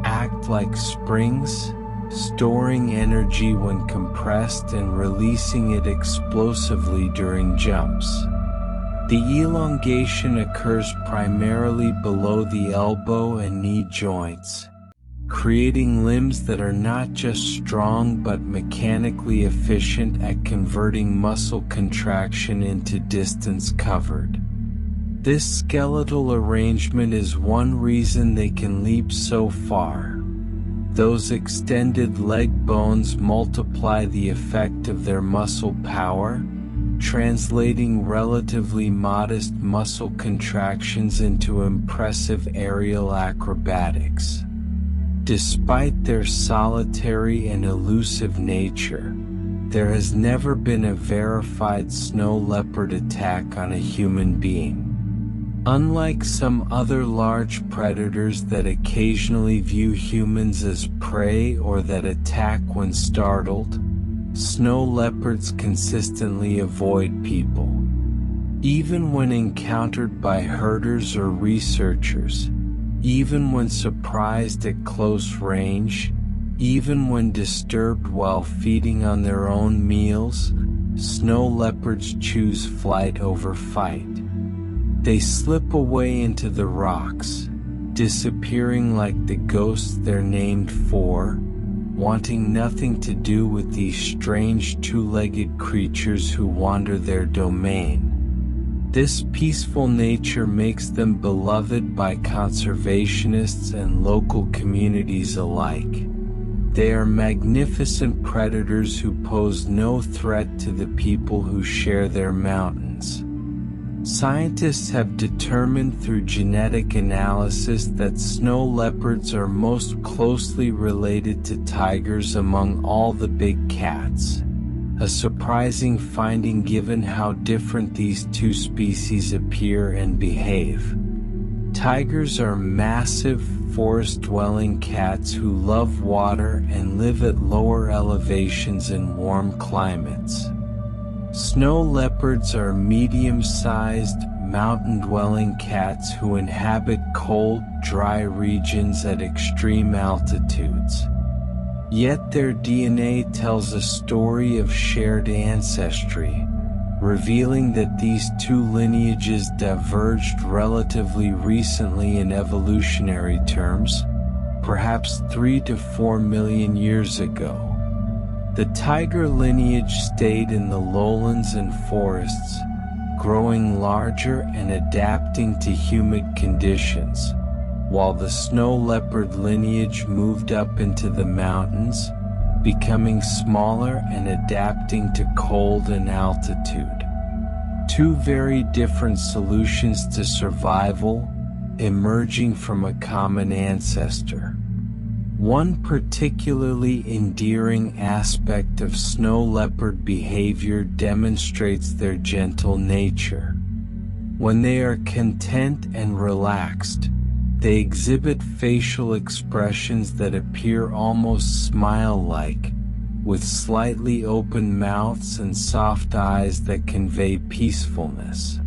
act like springs, storing energy when compressed and releasing it explosively during jumps. The elongation occurs primarily below the elbow and knee joints, creating limbs that are not just strong but mechanically efficient at converting muscle contraction into distance covered. This skeletal arrangement is one reason they can leap so far. Those extended leg bones multiply the effect of their muscle power, translating relatively modest muscle contractions into impressive aerial acrobatics. Despite their solitary and elusive nature, there has never been a verified snow leopard attack on a human being. Unlike some other large predators that occasionally view humans as prey or that attack when startled, snow leopards consistently avoid people. Even when encountered by herders or researchers, even when surprised at close range, even when disturbed while feeding on their own meals, snow leopards choose flight over fight. They slip away into the rocks, disappearing like the ghosts they're named for, wanting nothing to do with these strange two-legged creatures who wander their domain. This peaceful nature makes them beloved by conservationists and local communities alike. They are magnificent predators who pose no threat to the people who share their mountains. Scientists have determined through genetic analysis that snow leopards are most closely related to tigers among all the big cats, a surprising finding given how different these two species appear and behave. Tigers are massive, forest-dwelling cats who love water and live at lower elevations in warm climates. Snow leopards are medium-sized, mountain-dwelling cats who inhabit cold, dry regions at extreme altitudes. Yet their DNA tells a story of shared ancestry, revealing that these two lineages diverged relatively recently in evolutionary terms, perhaps 3 to 4 million years ago. The tiger lineage stayed in the lowlands and forests, growing larger and adapting to humid conditions, while the snow leopard lineage moved up into the mountains, becoming smaller and adapting to cold and altitude. Two very different solutions to survival, emerging from a common ancestor. One particularly endearing aspect of snow leopard behavior demonstrates their gentle nature. When they are content and relaxed, they exhibit facial expressions that appear almost smile-like, with slightly open mouths and soft eyes that convey peacefulness.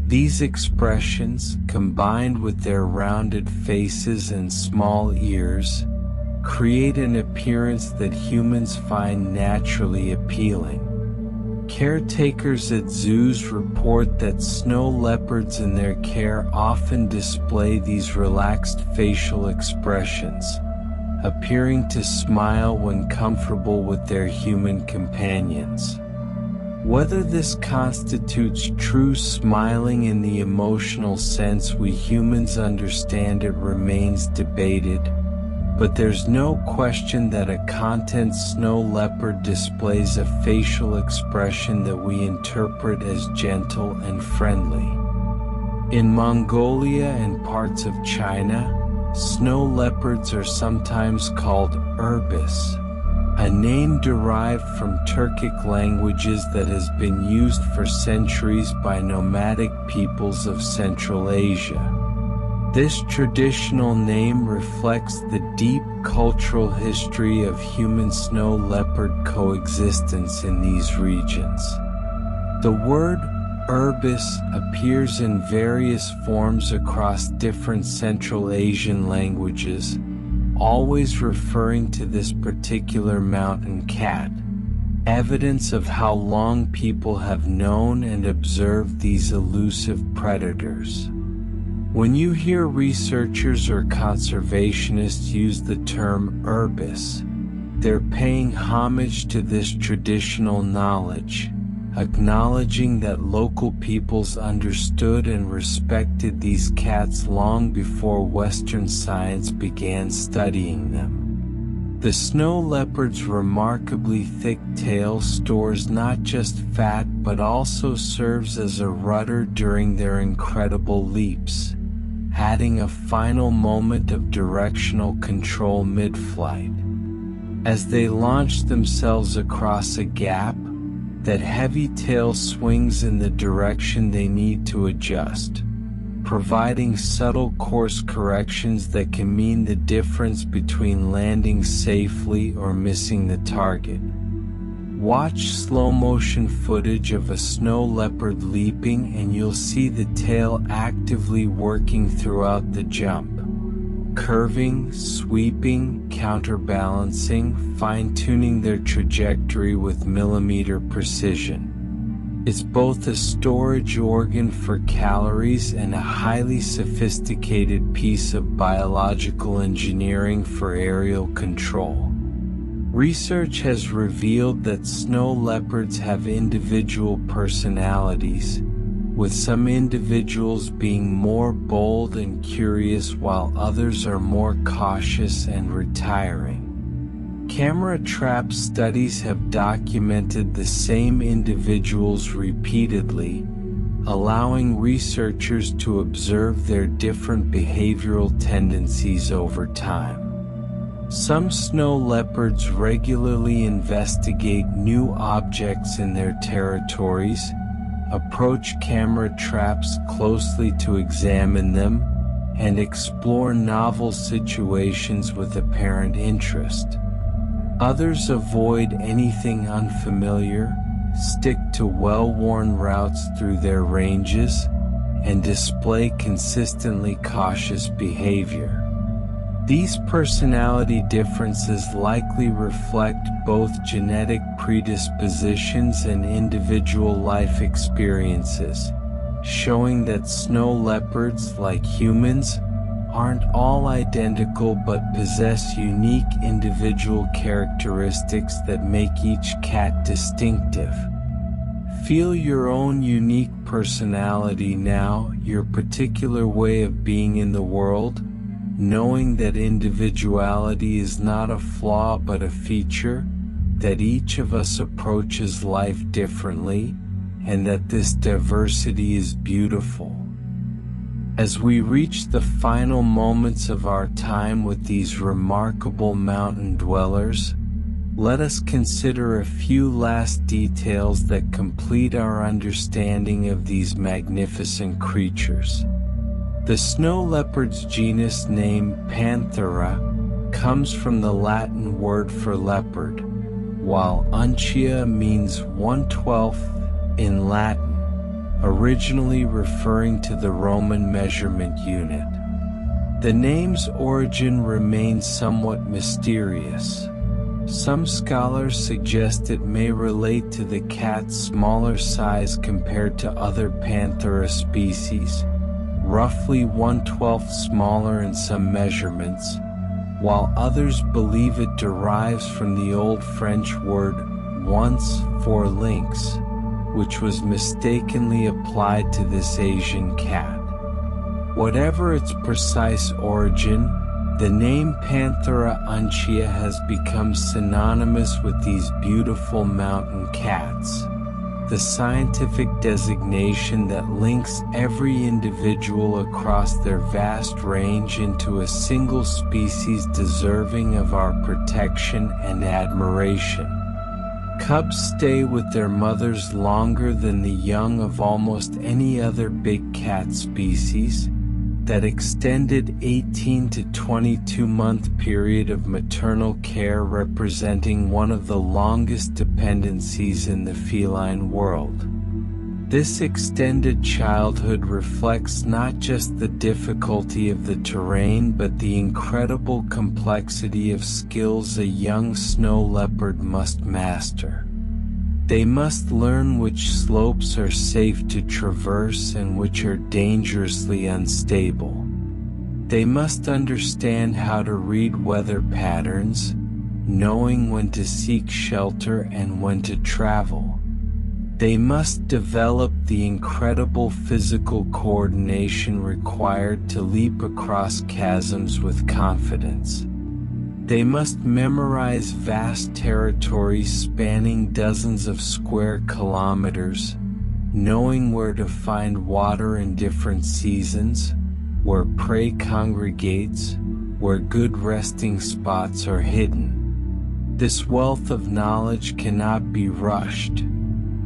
These expressions, combined with their rounded faces and small ears, create an appearance that humans find naturally appealing. Caretakers at zoos report that snow leopards in their care often display these relaxed facial expressions, appearing to smile when comfortable with their human companions. Whether this constitutes true smiling in the emotional sense we humans understand it remains debated, but there's no question that a content snow leopard displays a facial expression that we interpret as gentle and friendly. In Mongolia and parts of China, snow leopards are sometimes called urbis, a name derived from Turkic languages that has been used for centuries by nomadic peoples of Central Asia. This traditional name reflects the deep cultural history of human snow leopard coexistence in these regions. The word urbis appears in various forms across different Central Asian languages, always referring to this particular mountain cat, evidence of how long people have known and observed these elusive predators. When you hear researchers or conservationists use the term urbis, they're paying homage to this traditional knowledge, acknowledging that local peoples understood and respected these cats long before Western science began studying them. The snow leopard's remarkably thick tail stores not just fat but also serves as a rudder during their incredible leaps, adding a final moment of directional control mid-flight. As they launch themselves across a gap, that heavy tail swings in the direction they need to adjust, providing subtle course corrections that can mean the difference between landing safely or missing the target. Watch slow-motion footage of a snow leopard leaping and you'll see the tail actively working throughout the jump, curving, sweeping, counterbalancing, fine-tuning their trajectory with millimeter precision. It's both a storage organ for calories and a highly sophisticated piece of biological engineering for aerial control. Research has revealed that snow leopards have individual personalities, with some individuals being more bold and curious while others are more cautious and retiring. Camera trap studies have documented the same individuals repeatedly, allowing researchers to observe their different behavioral tendencies over time. Some snow leopards regularly investigate new objects in their territories, approach camera traps closely to examine them, and explore novel situations with apparent interest. Others avoid anything unfamiliar, stick to well-worn routes through their ranges, and display consistently cautious behavior. These personality differences likely reflect both genetic predispositions and individual life experiences, showing that snow leopards, like humans, aren't all identical but possess unique individual characteristics that make each cat distinctive. Feel your own unique personality now, your particular way of being in the world, knowing that individuality is not a flaw but a feature, that each of us approaches life differently, and that this diversity is beautiful. As we reach the final moments of our time with these remarkable mountain dwellers, let us consider a few last details that complete our understanding of these magnificent creatures. The snow leopard's genus name Panthera comes from the Latin word for leopard, while uncia means 1/12 in Latin, originally referring to the Roman measurement unit. The name's origin remains somewhat mysterious. Some scholars suggest it may relate to the cat's smaller size compared to other Panthera species, roughly 1/12 smaller in some measurements, while others believe it derives from the Old French word once for lynx, which was mistakenly applied to this Asian cat. Whatever its precise origin, the name Panthera uncia has become synonymous with these beautiful mountain cats, the scientific designation that links every individual across their vast range into a single species deserving of our protection and admiration. Cubs stay with their mothers longer than the young of almost any other big cat species. That extended 18 to 22-month period of maternal care representing one of the longest dependencies in the feline world. This extended childhood reflects not just the difficulty of the terrain but the incredible complexity of skills a young snow leopard must master. They must learn which slopes are safe to traverse and which are dangerously unstable. They must understand how to read weather patterns, knowing when to seek shelter and when to travel. They must develop the incredible physical coordination required to leap across chasms with confidence. They must memorize vast territories spanning dozens of square kilometers, knowing where to find water in different seasons, where prey congregates, where good resting spots are hidden. This wealth of knowledge cannot be rushed.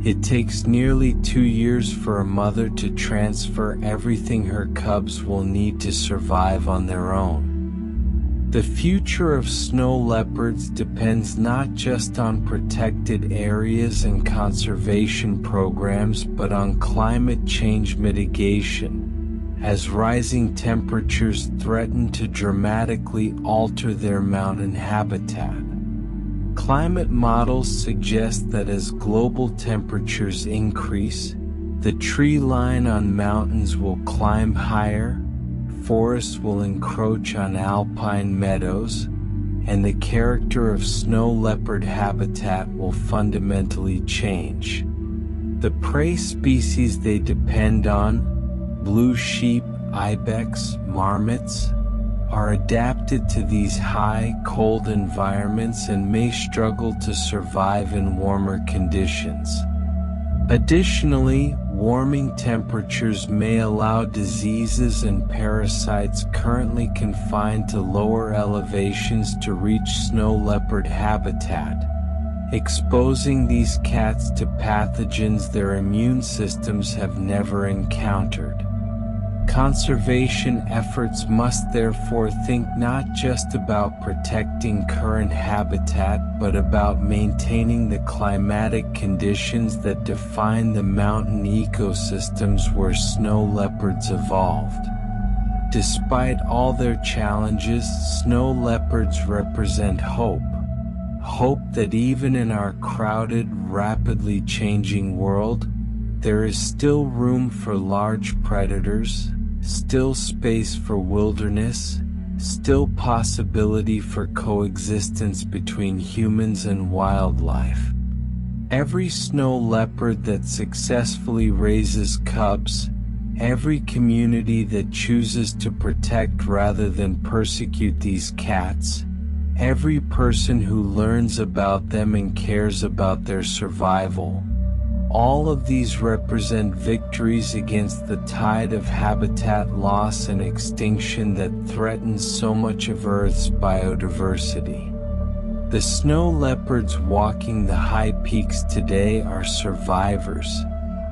It takes nearly 2 years for a mother to transfer everything her cubs will need to survive on their own. The future of snow leopards depends not just on protected areas and conservation programs but on climate change mitigation, as rising temperatures threaten to dramatically alter their mountain habitat. Climate models suggest that as global temperatures increase, the tree line on mountains will climb higher, forests will encroach on alpine meadows, and the character of snow leopard habitat will fundamentally change. The prey species they depend on, blue sheep, ibex, marmots, are adapted to these high, cold environments and may struggle to survive in warmer conditions. Additionally, warming temperatures may allow diseases and parasites currently confined to lower elevations to reach snow leopard habitat, exposing these cats to pathogens their immune systems have never encountered. Conservation efforts must therefore think not just about protecting current habitat but about maintaining the climatic conditions that define the mountain ecosystems where snow leopards evolved. Despite all their challenges, snow leopards represent hope. Hope that even in our crowded, rapidly changing world, there is still room for large predators, still space for wilderness, still possibility for coexistence between humans and wildlife. Every snow leopard that successfully raises cubs, every community that chooses to protect rather than persecute these cats, every person who learns about them and cares about their survival, all of these represent victories against the tide of habitat loss and extinction that threatens so much of Earth's biodiversity. The snow leopards walking the high peaks today are survivors,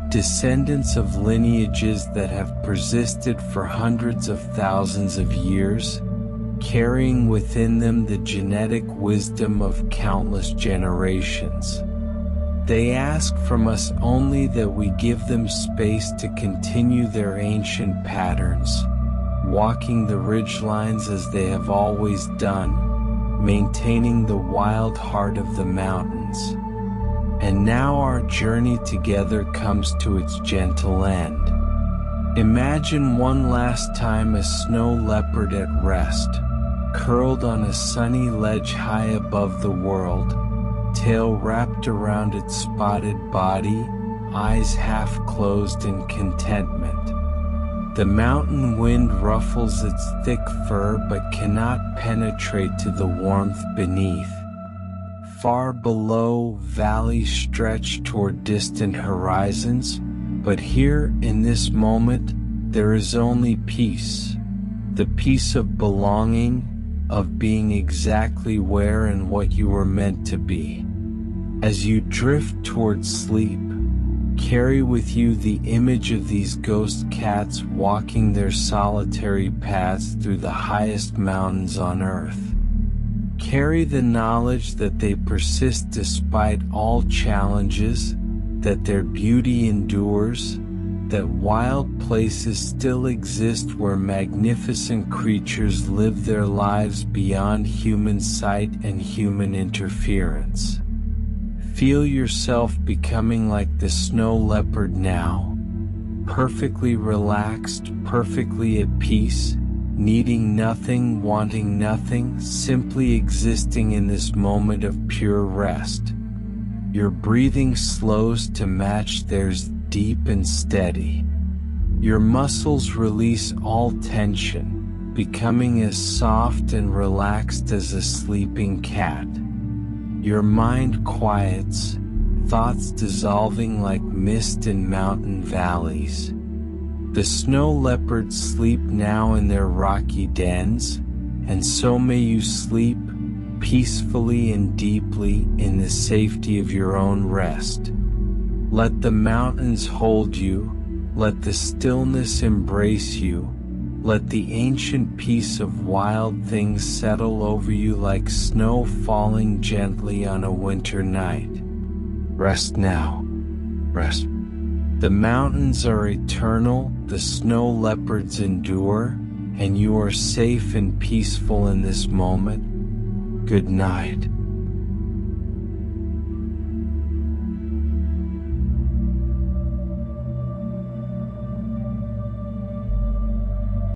descendants of lineages that have persisted for hundreds of thousands of years, carrying within them the genetic wisdom of countless generations. They ask from us only that we give them space to continue their ancient patterns, walking the ridgelines as they have always done, maintaining the wild heart of the mountains. And now our journey together comes to its gentle end. Imagine one last time a snow leopard at rest, curled on a sunny ledge high above the world, tail wrapped around its spotted body, eyes half closed in contentment. The mountain wind ruffles its thick fur but cannot penetrate to the warmth beneath. Far below, valleys stretch toward distant horizons, but here, in this moment, there is only peace. The peace of belonging, of being exactly where and what you were meant to be. As you drift towards sleep, carry with you the image of these ghost cats walking their solitary paths through the highest mountains on Earth. Carry the knowledge that they persist despite all challenges, that their beauty endures, that wild places still exist where magnificent creatures live their lives beyond human sight and human interference. Feel yourself becoming like the snow leopard now, perfectly relaxed, perfectly at peace, needing nothing, wanting nothing, simply existing in this moment of pure rest. Your breathing slows to match theirs, deep and steady. Your muscles release all tension, becoming as soft and relaxed as a sleeping cat. Your mind quiets, thoughts dissolving like mist in mountain valleys. The snow leopards sleep now in their rocky dens, and so may you sleep peacefully and deeply in the safety of your own rest. Let the mountains hold you, let the stillness embrace you, let the ancient peace of wild things settle over you like snow falling gently on a winter night. Rest now, rest. The mountains are eternal, the snow leopards endure, and you are safe and peaceful in this moment. Good night.